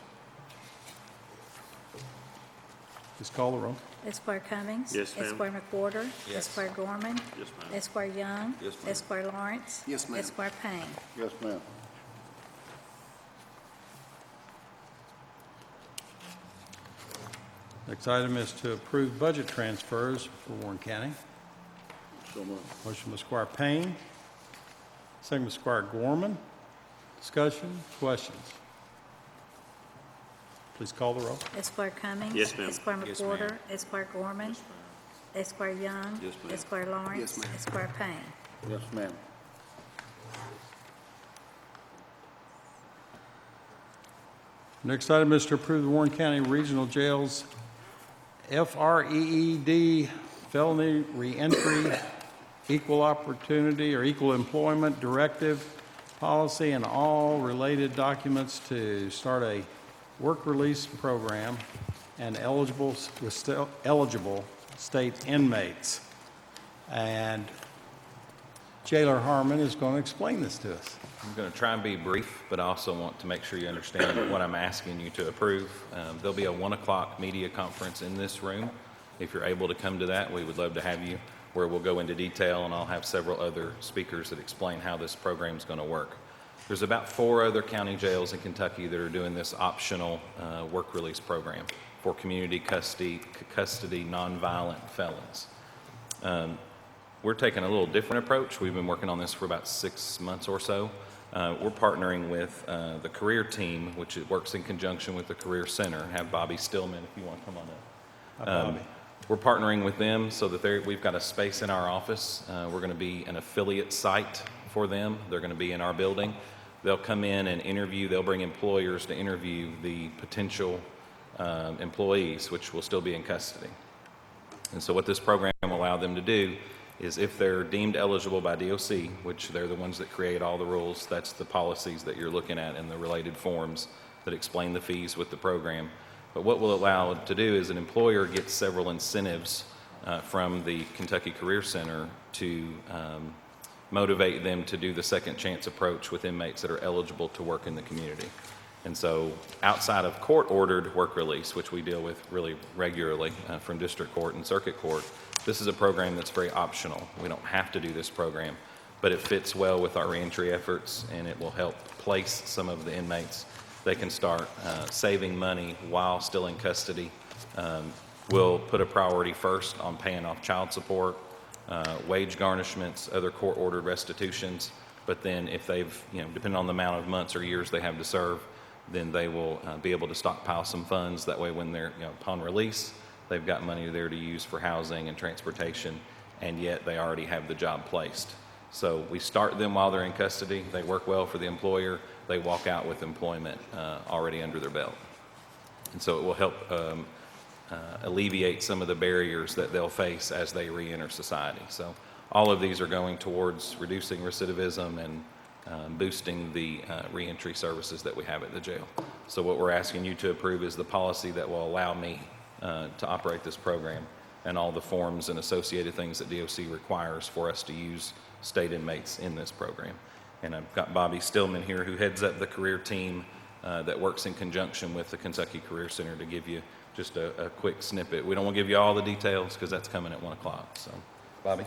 Please call the roll. Esquire Cummings. Yes, ma'am. Esquire McWhorter. Yes. Esquire Gorman. Yes, ma'am. Esquire Young. Yes, ma'am. Esquire Lawrence. Yes, ma'am. Esquire Payne. Yes, ma'am. Next item is to approve budget transfers for Warren County. So moved. Motion by Squire Payne, second by Squire Gorman. Discussion, questions? Please call the roll. Esquire Cummings. Yes, ma'am. Esquire Yes, McWhorter. ma'am. Esquire Gorman. Esquire Young. Yes, ma'am. Esquire Lawrence. Yes, ma'am. Esquire Payne. Yes, ma'am. Next item is to approve the Warren County Regional Jail's FREED felony reentry, equal opportunity or equal employment directive policy and all related documents to start a work release program and eligible state inmates. And Jailer Harmon is going to explain this to us. I'm going to try and be brief, but I also want to make sure you understand what I'm asking you to approve. There'll be a 1 o'clock media conference in this room. If you're able to come to that, we would love to have you, where we'll go into detail, and I'll have several other speakers that explain how this program is going to work. There's about 4 other county jails in Kentucky that are doing this optional work release program for community custody nonviolent felons. We're taking a little different approach. We've been working on this for about 6 months or so. We're partnering with the career team, which works in conjunction with the Career Center. Have Bobby Stillman, if you want to come on up. Hi, Bobby. We're partnering with them so that we've got a space in our office. We're going to be an affiliate site for them. They're going to be in our building. They'll come in and interview, they'll bring employers to interview the potential employees, which will still be in custody. And so what this program will allow them to do is if they're deemed eligible by DOC, which they're the ones that create all the rules, that's the policies that you're looking at in the related forms that explain the fees with the program. But what we'll allow it to do is an employer gets several incentives from the Kentucky Career Center to motivate them to do the second chance approach with inmates that are eligible to work in the community. And so outside of court-ordered work release, which we deal with really regularly from district court and circuit court, this is a program that's very optional. We don't have to do this program, but it fits well with our reentry efforts, and it will help place some of the inmates. They can start saving money while still in custody. We'll put a priority first on paying off child support, wage garnishments, other court-ordered restitutions, but then if they've, depending on the amount of months or years they have to serve, then they will be able to stockpile some funds. That way when they're, upon release, they've got money there to use for housing and transportation, and yet they already have the job placed. So we start them while they're in custody. They work well for the employer. They walk out with employment already under their belt. And so it will help alleviate some of the barriers that they'll face as they reenter society. So all of these are going towards reducing recidivism and boosting the reentry services that we have at the jail. So what we're asking you to approve is the policy that will allow me to operate this program and all the forms and associated things that DOC requires for us to use state inmates in this program. And I've got Bobby Stillman here, who heads up the career team that works in conjunction with the Kentucky Career Center, to give you just a quick snippet. We don't want to give you all the details because that's coming at 1 o'clock. So, Bobby.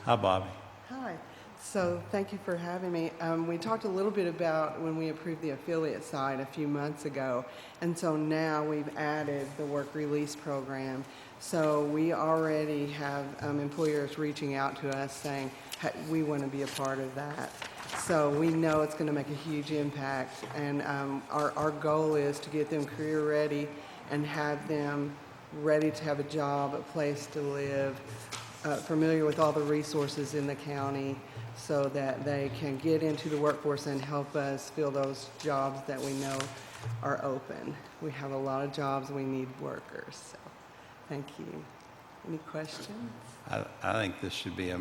Hi, Bobby. Hi. So thank you for having me. We talked a little bit about when we approved the affiliate side a few months ago, and so now we've added the work release program. So we already have employers reaching out to us saying, hey, we want to be a part of that. So we know it's going to make a huge impact, and our goal is to get them career ready and have them ready to have a job, a place to live, familiar with all the resources in the county, so that they can get into the workforce and help us fill those jobs that we know are open. We have a lot of jobs, we need workers. So thank you. Any questions? I think this should be a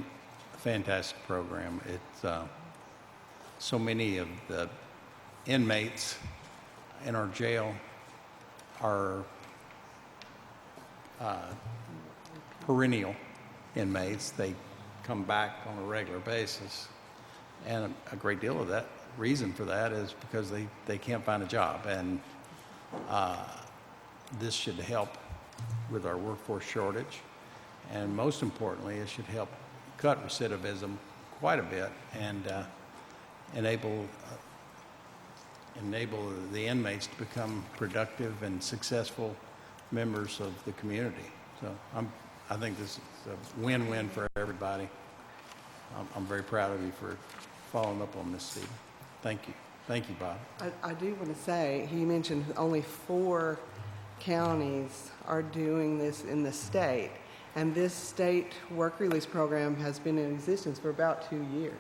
fantastic program. It's so many of the inmates in our jail are perennial inmates. They come back on a regular basis, and a great deal of that reason for that is because they can't find a job, and this should help with our workforce shortage, and most importantly, it should help cut recidivism quite a bit and enable the inmates to become productive and successful members of the community. So I think this is a win-win for everybody. I'm very proud of you for following up on this, Steve. Thank you. Thank you, Bob. I do want to say, he mentioned only 4 counties are doing this in the state, and this state work release program has been in existence for about 2 years.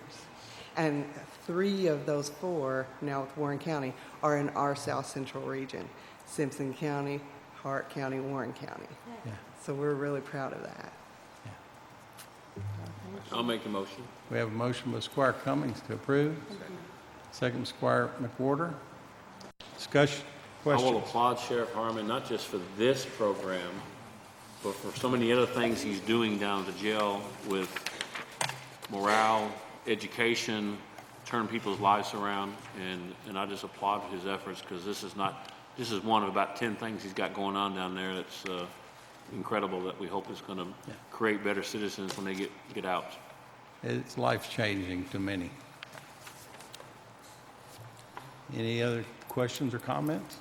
And 3 of those 4, now with Warren County, are in our South Central region: Simpson County, Hart County, Warren County. Yeah. So we're really proud of that. I'll make the motion. We have a motion by Squire Cummings to approve. Second by Squire McWhorter. Discussion, I will questions? applaud Sheriff Harmon, not just for this program, but for so many other things he's doing down at the jail with morale, education, turn people's lives around, and I just applaud his efforts, because this is one of about 10 things he's got going on down there that's incredible, that we hope is going to create better citizens when they get out. It's life-changing to many. Any other questions or comments?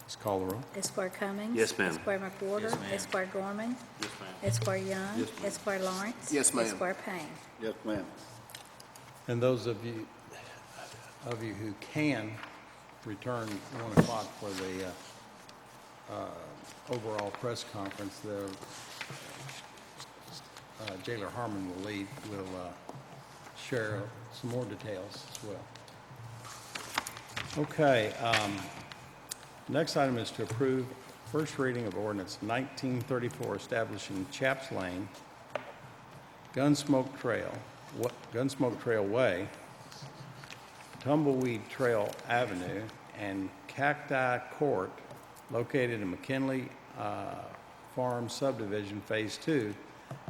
Let's call the roll. Esquire Cummings. Yes, ma'am. Esquire McWhorter. Esquire Gorman. Yes, ma'am. Esquire Young. Esquire Lawrence. Yes, ma'am. Esquire Payne. Yes, ma'am. And those of you who can return 1 o'clock for the overall press conference, Jailer Harmon will lead, will share some more details as well. Okay, next item is to approve first reading of ordinance 1934 establishing Chaps Lane, Gunsmoke Trail Way, Tumbleweed Trail Avenue, and Cacti Court located in McKinley Farm Subdivision Phase 2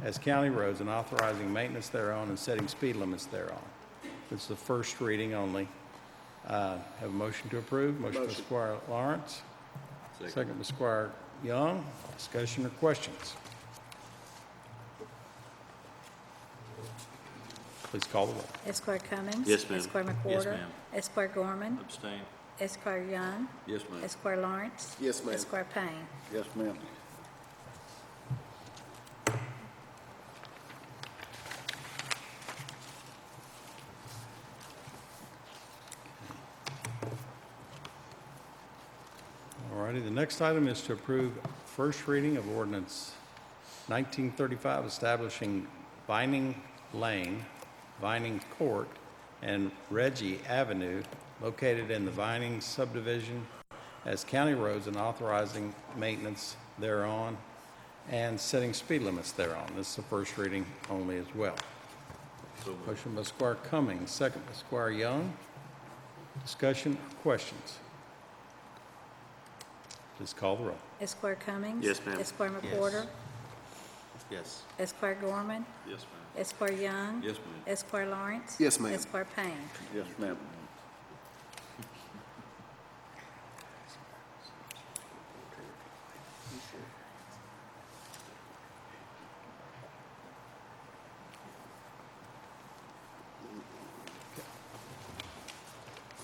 as county roads and authorizing maintenance thereon and setting speed limits thereon. This is the first reading only. Have a motion to approve. Motion by Squire Lawrence. Second by Squire Young. Discussion or questions? Please call the roll. Esquire Cummings. Yes, ma'am. Esquire McWhorter. Yes, ma'am. Esquire Gorman. Abstain. Esquire Young. Yes, ma'am. Esquire Lawrence. Yes, ma'am. Esquire Payne. Yes, ma'am. All righty, the next item is to approve first reading of ordinance 1935 establishing Vining Lane, Vining Court, and Reggie Avenue located in the Vining subdivision as county roads and authorizing maintenance thereon and setting speed limits thereon. This is the first reading only as well. Motion by Squire Cummings, second by Squire Young. Discussion or questions? Please call the roll. Esquire Cummings. Yes, ma'am. Esquire McWhorter. Yes. Esquire Gorman. Yes, ma'am. Esquire Young. Yes, ma'am. Esquire Lawrence. Yes, ma'am. Esquire Payne. Yes, ma'am.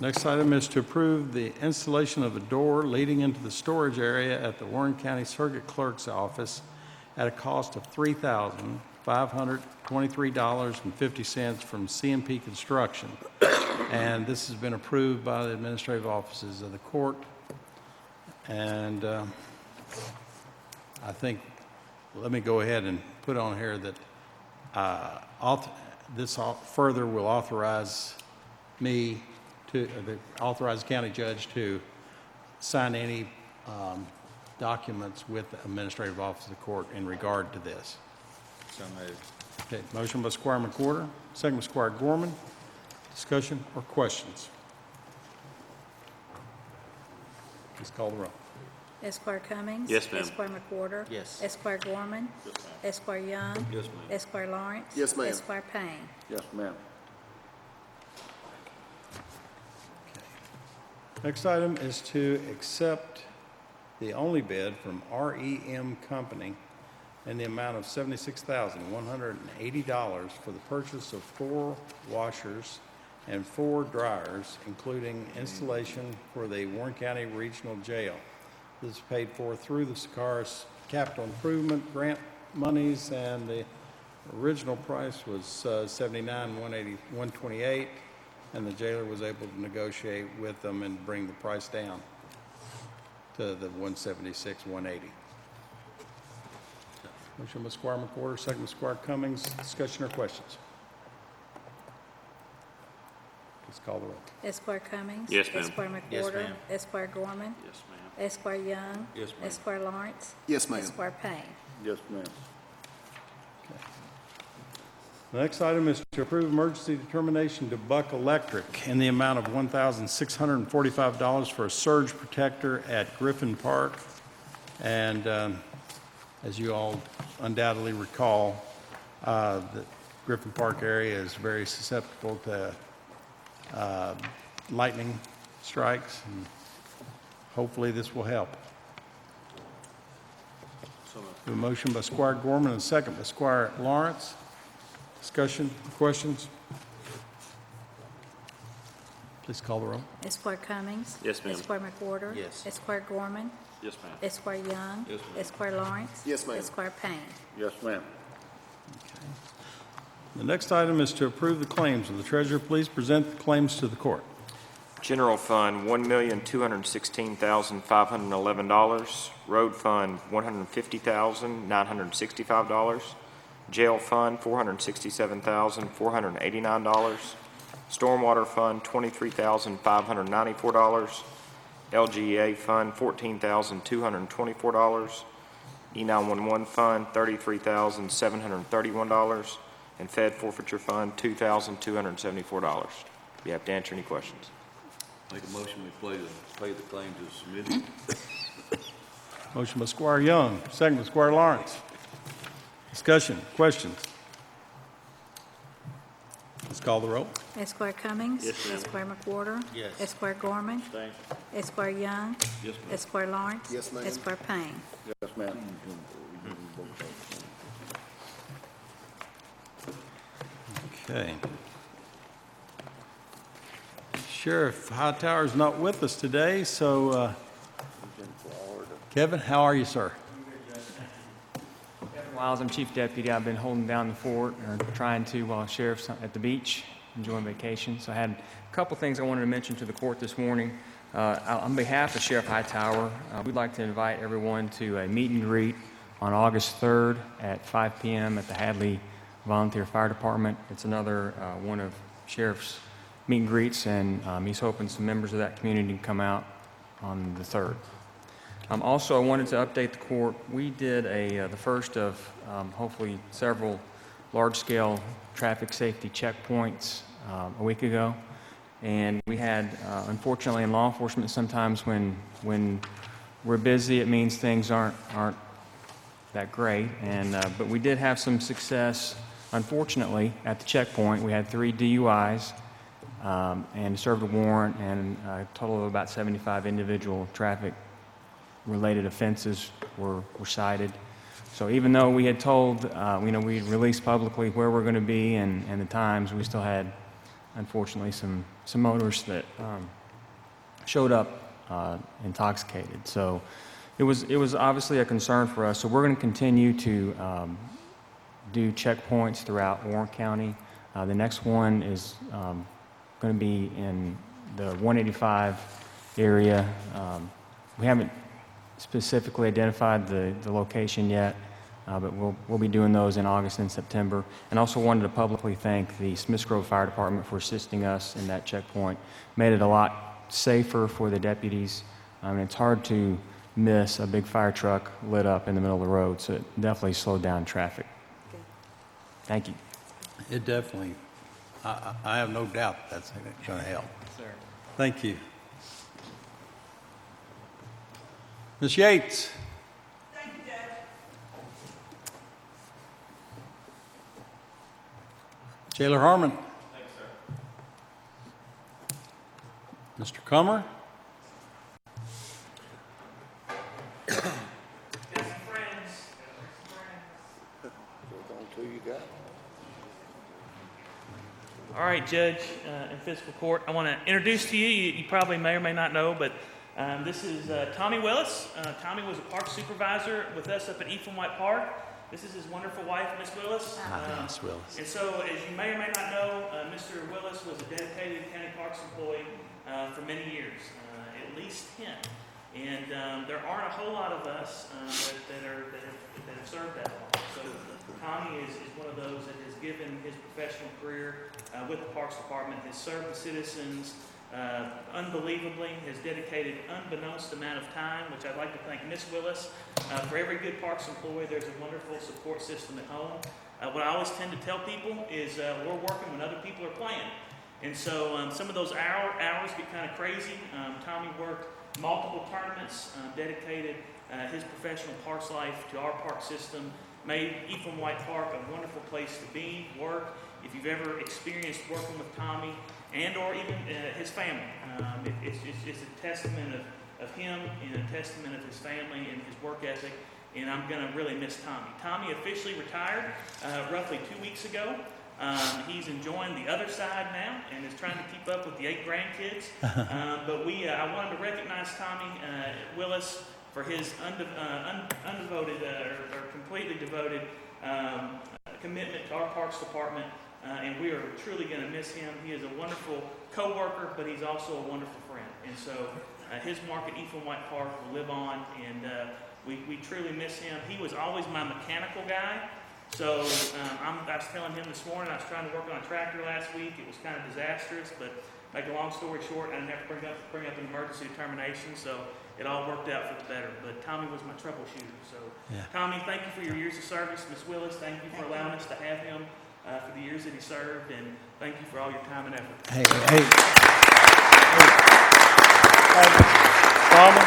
Next item is to approve the installation of a door leading into the storage area at the Warren County Circuit Clerk's Office at a cost of $3,523.50 from CMP Construction. And this has been approved by the administrative offices of the court. And I think, let me go ahead and put on here that this further will authorize me to, authorize the county judge to sign any documents with the administrative office of the court in regard to this. So moved. Okay, motion by Squire McWhorter, second by Squire Gorman. Discussion or questions? Please call the roll. Esquire Cummings. Yes, ma'am. Esquire McWhorter. Yes. Esquire Gorman. Yes, ma'am. Esquire Young. Yes, ma'am. Esquire Lawrence. Yes, ma'am. Esquire Payne. Yes, ma'am. Next item is to accept the only bid from REM Company in the amount of $76,180 for the purchase of 4 washers and 4 dryers, including installation for the Warren County Regional Jail. This is paid for through the SACAR's capital improvement grant monies, and the original price was $79,128, and the jailer was able to negotiate with them and bring the price down to the $176,180. Motion by Squire McWhorter, second by Squire Cummings. Discussion or questions? Please call the roll. Esquire Cummings. Yes, ma'am. Esquire McWhorter. Yes, ma'am. Esquire Gorman. Yes, ma'am. Esquire Young. Yes, ma'am. Esquire Lawrence. Yes, ma'am. Esquire Payne. Yes, ma'am. The next item is to approve emergency determination to Buck Electric in the amount of $1,645 for a surge protector at Griffin Park. And as you all undoubtedly recall, the Griffin Park area is very susceptible to lightning strikes, and hopefully this will help. So moved. A motion by Squire Gorman and a second by Squire Lawrence. Discussion, questions? Please call the roll. Esquire Cummings. Yes, ma'am. Esquire McWhorter. Yes. Esquire Gorman. Yes, ma'am. Esquire Young. Yes, ma'am. Esquire Lawrence. Yes, ma'am. Esquire Payne. Yes, ma'am. The next item is to approve the claims. Will the treasurer please present the claims to the court? General Fund, $1,216,511. Road Fund, $150,965. Jail Fund, $467,489. Stormwater Fund, $23,594. LGA Fund, $14,224. E911 Fund, $33,731. And Fed Forfeiture Fund, $2,274. Be happy to answer any questions. Make a motion, we pay the claims as submitted. Motion by Squire Young, second by Squire Lawrence. Discussion, questions? Let's call the roll. Esquire Cummings. Yes, ma'am. Esquire McWhorter. Yes. Esquire Gorman. Esquire Young. Yes, ma'am. Esquire Lawrence. Yes, ma'am. Esquire Payne. Yes, ma'am. Okay. Sheriff Hightower's not with us today, so Kevin, how are you, sir? While I'm chief deputy, I've been holding down the fort or trying to while sheriff's at the beach, enjoying vacation. So I had a couple things I wanted to mention to the court this morning. On behalf of Sheriff Hightower, we'd like to invite everyone to a meet and greet on August 3rd at 5 p.m. at the Hadley Volunteer Fire Department. It's another one of Sheriff's meet and greets, and he's hoping some members of that community can come out on the 3rd. Also, I wanted to update the court. We did the first of hopefully several large-scale traffic safety checkpoints a week ago. And we had, unfortunately, in law enforcement, sometimes when we're busy, it means things aren't that great. But we did have some success, unfortunately, at the checkpoint. We had 3 DUIs and served a warrant, and a total of about 75 individual traffic-related offenses were cited. So even though we had told, we released publicly where we're going to be and the times, we still had, unfortunately, some motorists that showed up intoxicated. So it was obviously a concern for us. So we're going to continue to do checkpoints throughout Warren County. The next one is going to be in the 185 area. We haven't specifically identified the location yet, but we'll be doing those in August and September. And also wanted to publicly thank the Smiths Grove Fire Department for assisting us in that checkpoint. Made it a lot safer for the deputies. It's hard to miss a big fire truck lit up in the middle of the road, so it definitely slowed down traffic. Thank you. It definitely, I have no doubt that's going to help. Sir. Thank you. Ms. Yates. Thank you, Judge. Jailer Harmon. Thanks, sir. Mr. Comer. All right, Judge and Fiscal Court, I want to introduce to you, you probably may or may not know, but this is Tommy Willis. Tommy was a park supervisor with us up at Ephraim White Park. This is his wonderful wife, Miss Willis. Miss Willis. And so, as you may or may not know, Mr. Willis was a dedicated county parks employee for many years, at least 10. And there aren't a whole lot of us that have served that long. So Tommy is one of those that has given his professional career with the Parks Department, has served the citizens unbelievably, has dedicated unbeknownst amount of time, which I'd like to thank Miss Willis. For every good parks employee, there's a wonderful support system at home. What I always tend to tell people is we're working when other people are playing. And so some of those hours get kind of crazy. Tommy worked multiple tournaments, dedicated his professional parks life to our park system, made Ephraim White Park a wonderful place to be, work. If you've ever experienced working with Tommy and or even his family, it's a testament of him and a testament of his family and his work ethic, and I'm going to really miss Tommy. Tommy officially retired roughly 2 weeks ago. He's enjoying the other side now and is trying to keep up with the 8 grandkids. But I wanted to recognize Tommy Willis for his undevoted or completely devoted commitment to our Parks Department, and we are truly going to miss him. He is a wonderful co-worker, but he's also a wonderful friend. And so his mark at Ephraim White Park will live on, and we truly miss him. He was always my mechanical guy. So I was telling him this morning, I was trying to work on a tractor last week. It was kind of disastrous, but make a long story short, I didn't have to bring up an emergency determination, so it all worked out for the better. But Tommy was my troubleshooter. So Tommy, thank you for your years of service. Ms. Willis, thank you for allowing us to have him for the years that he served, and thank you for all your time and effort. Hey. Tommy,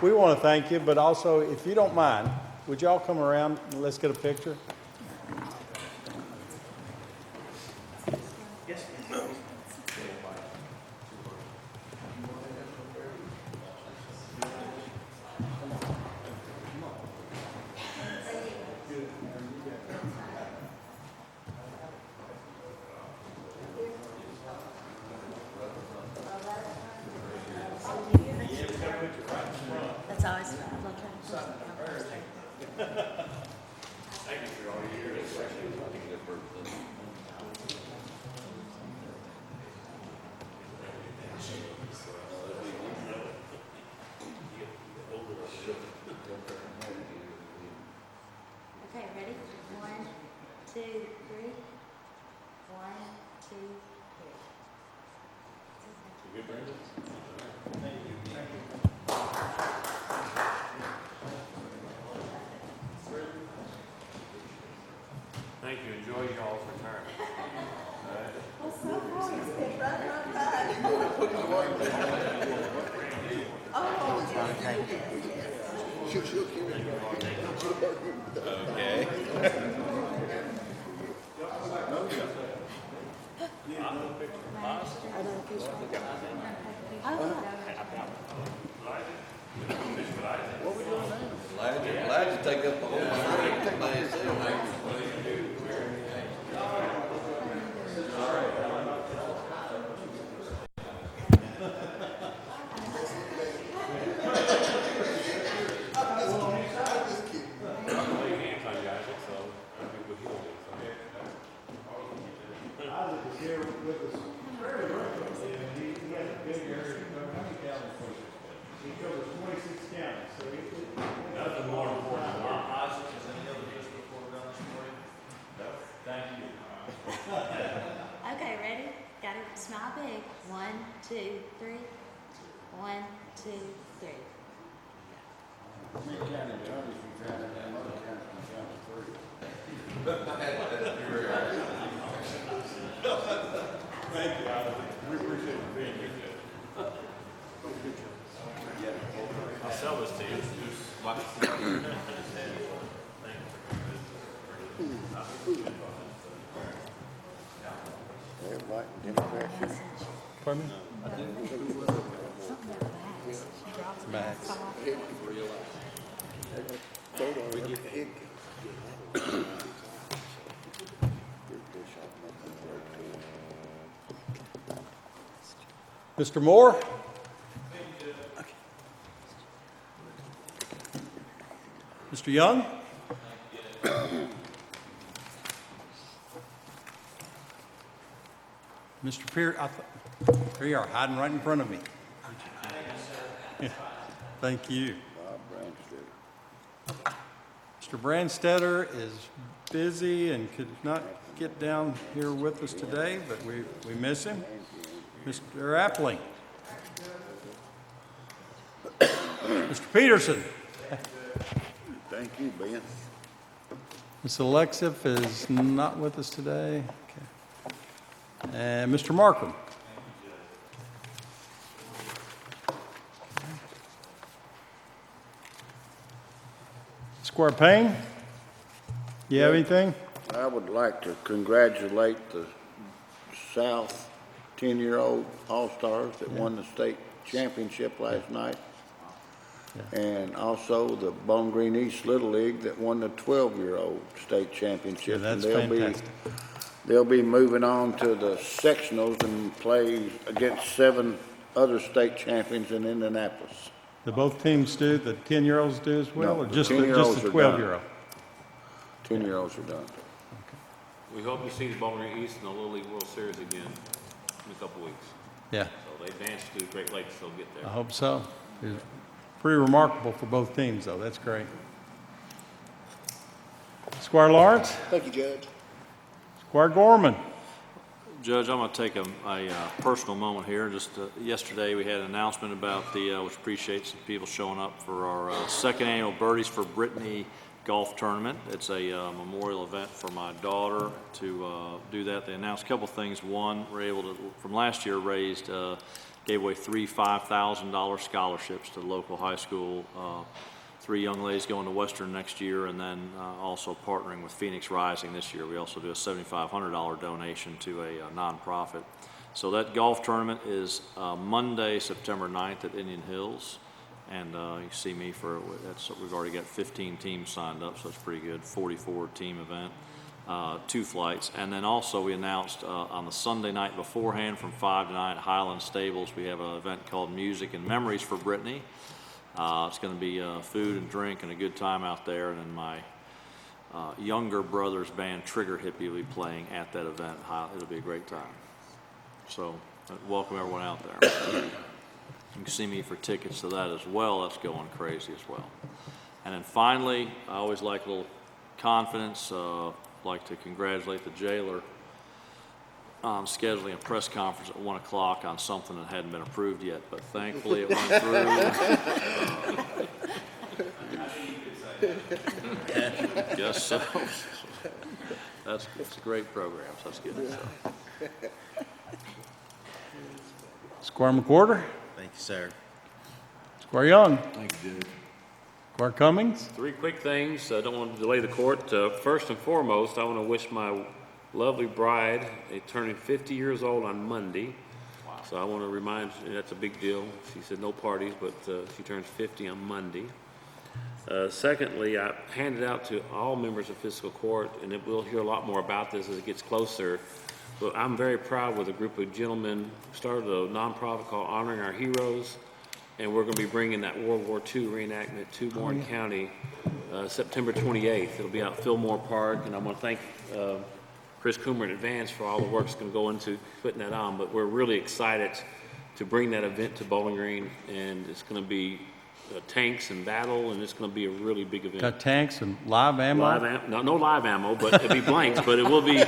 we want to thank you, but also, if you don't mind, would y'all come around and let's get a picture? Yes, That's always. Okay, ready? 1, 2, 3. 1, 2, 3. Thank you. Enjoy y'all's retirement. Okay. Elijah take up the whole thing by himself. Okay, ready? Got to smile big. 1, 2, 3. 1, 2, 3. I'll sell this to you. Pardon me? Max. Mr. Moore? Mr. Young? Mr. Pierce, here you are, hiding right in front of me. Thank you. Mr. Brandstetter is busy and could not get down here with us today, but we miss him. Mr. Appling. Mr. Peterson. Thank you, Ben. Ms. Alexif is not with us today. Okay. And Mr. Markham. Square Payne, you have anything? I would like to congratulate the South 10-year-old All-Stars that won the state championship last night. And also the Bowling Green East Little League that won the 12-year-old state championship. Yeah, that's And fantastic. they'll be moving on to the sectionals and play against 7 other state champions in Indianapolis. Do both teams do, the 10-year-olds do as well, No, or the just the 10-year-olds are done. 12-year-old? 10-year-olds are done. We hope you see the Bowling Green East in the Little League World Series again in a couple weeks. Yeah, So they advanced to Great Lakes, they'll get there. I hope so. It's pretty remarkable for both teams, though. That's great. Squire Lawrence, Thank you, Judge. Squire Gorman. Judge, I'm going to take a personal moment here. Just yesterday, we had an announcement about which appreciates some people showing up for our second annual Birdies for Brittany golf tournament. It's a memorial event for my daughter to do that. They announced a couple things. One, we're able to, from last year, gave away 3 $5,000 scholarships to the local high school. 3 young ladies going to Western next year, and then also partnering with Phoenix Rising this year. We also do a $7,500 donation to a nonprofit. So that golf tournament is Monday, September 9th at Indian Hills. And you see me we've already got 15 teams signed up, so it's pretty good. 44 team event, 2 flights. And then also we announced on the Sunday night beforehand from 5 to 9 at Highland Stables, we have an event called Music and Memories for Brittany. It's going to be food and drink and a good time out there. And then my younger brother's band, Trigger Hippie, will be playing at that event. It'll be a great time. So welcome everyone out there. You can see me for tickets to that as well. That's going crazy as well. And then finally, I always like a little confidence. Like to congratulate the jailer on scheduling a press conference at 1 o'clock on something that hadn't been approved yet, but thankfully it went through. Guess so. It's a great program, so that's good. So. Squire McWhorter, Thank you, sir. Squire Young, Thank you, Judge. Squire Cummings. 3 quick things. I don't want to delay the court. First and foremost, I want to wish my lovely bride, turning 50 years old on Monday. Wow. So I want to remind you, that's a big deal. She said no parties, but she turns 50 on Monday. Secondly, I handed out to all members of fiscal court, and we'll hear a lot more about this as it gets closer. But I'm very proud with a group of gentlemen who started a nonprofit called Honoring Our Heroes, and we're going to be bringing that World War II reenactment to Warren County September 28th. It'll be out at Fillmore Park, and I want to thank Chris Coomer in advance for all the work that's going to go into putting that on. But we're really excited to bring that event to Bowling Green, and it's going to be tanks and battle, and it's going to be a really big event. Got tanks and live ammo? No live ammo, but it'll be blanks. But it will be.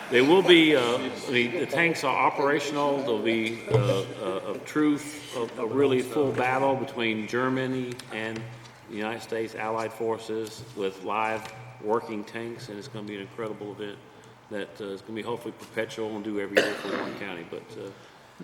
They will be. The tanks are operational. There'll be a really full battle between Germany and the United States Allied forces with live working tanks, and it's going to be an incredible event that is going to be hopefully perpetual and do every year for Warren County. But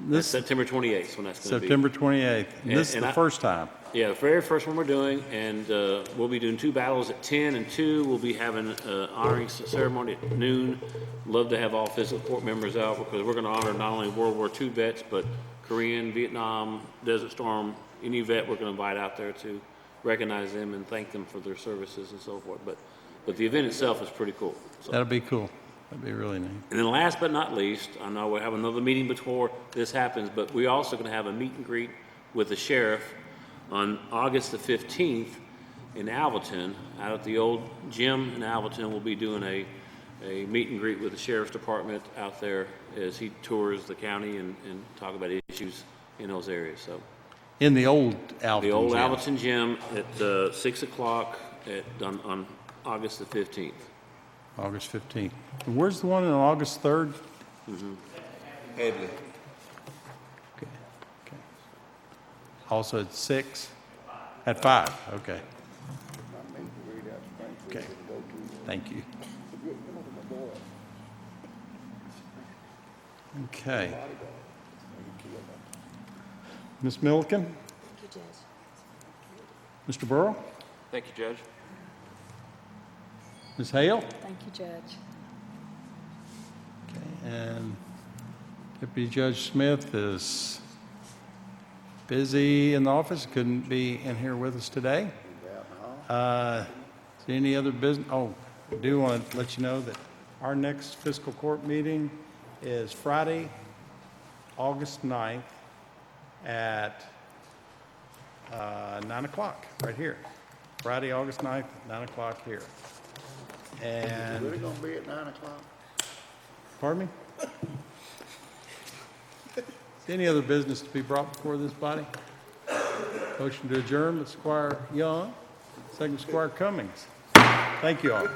that's September 28th when that's going to be. September 28th. And this is the first time. Yeah, the very first one we're doing, and we'll be doing 2 battles at 10 and 2. We'll be having an honoring ceremony at noon. Love to have all fiscal court members out because we're going to honor not only World War II vets, but Korean, Vietnam, Desert Storm, any vet we're going to invite out there to recognize them and thank them for their services and so forth. But the event itself is pretty cool. So. That'll be cool. That'd be really neat. And then last but not least, I know we'll have another meeting before this happens, but we're also going to have a meet and greet with the sheriff on August the 15th in Alvaton. Out at the old gym in Alvaton, we'll be doing a meet and greet with the sheriff's department out there as he tours the county and talk about issues in those areas. So in the old Alvaton The old gym. Alvaton gym at 6 o'clock on August the 15th. August 15th. And where's the one on August 3rd? Headley. Okay. Also at 6? At 5, okay. Okay, thank you. Okay. Ms. Milliken? Thank you, Judge. Mr. Burrow? Thank you, Judge. Ms. Hale? Thank you, Judge. Okay, and Deputy Judge Smith is busy in the office, couldn't be in here with us today. Is there any other business? Oh, I do want to let you know that our next fiscal court meeting is Friday, August 9th at 9 o'clock, right here. Friday, August 9th, 9 o'clock here. And Really gonna be at 9 o'clock? pardon me? Is any other business to be brought before this body? Motion to adjourn with Squire Young, second Squire Cummings. Thank you all.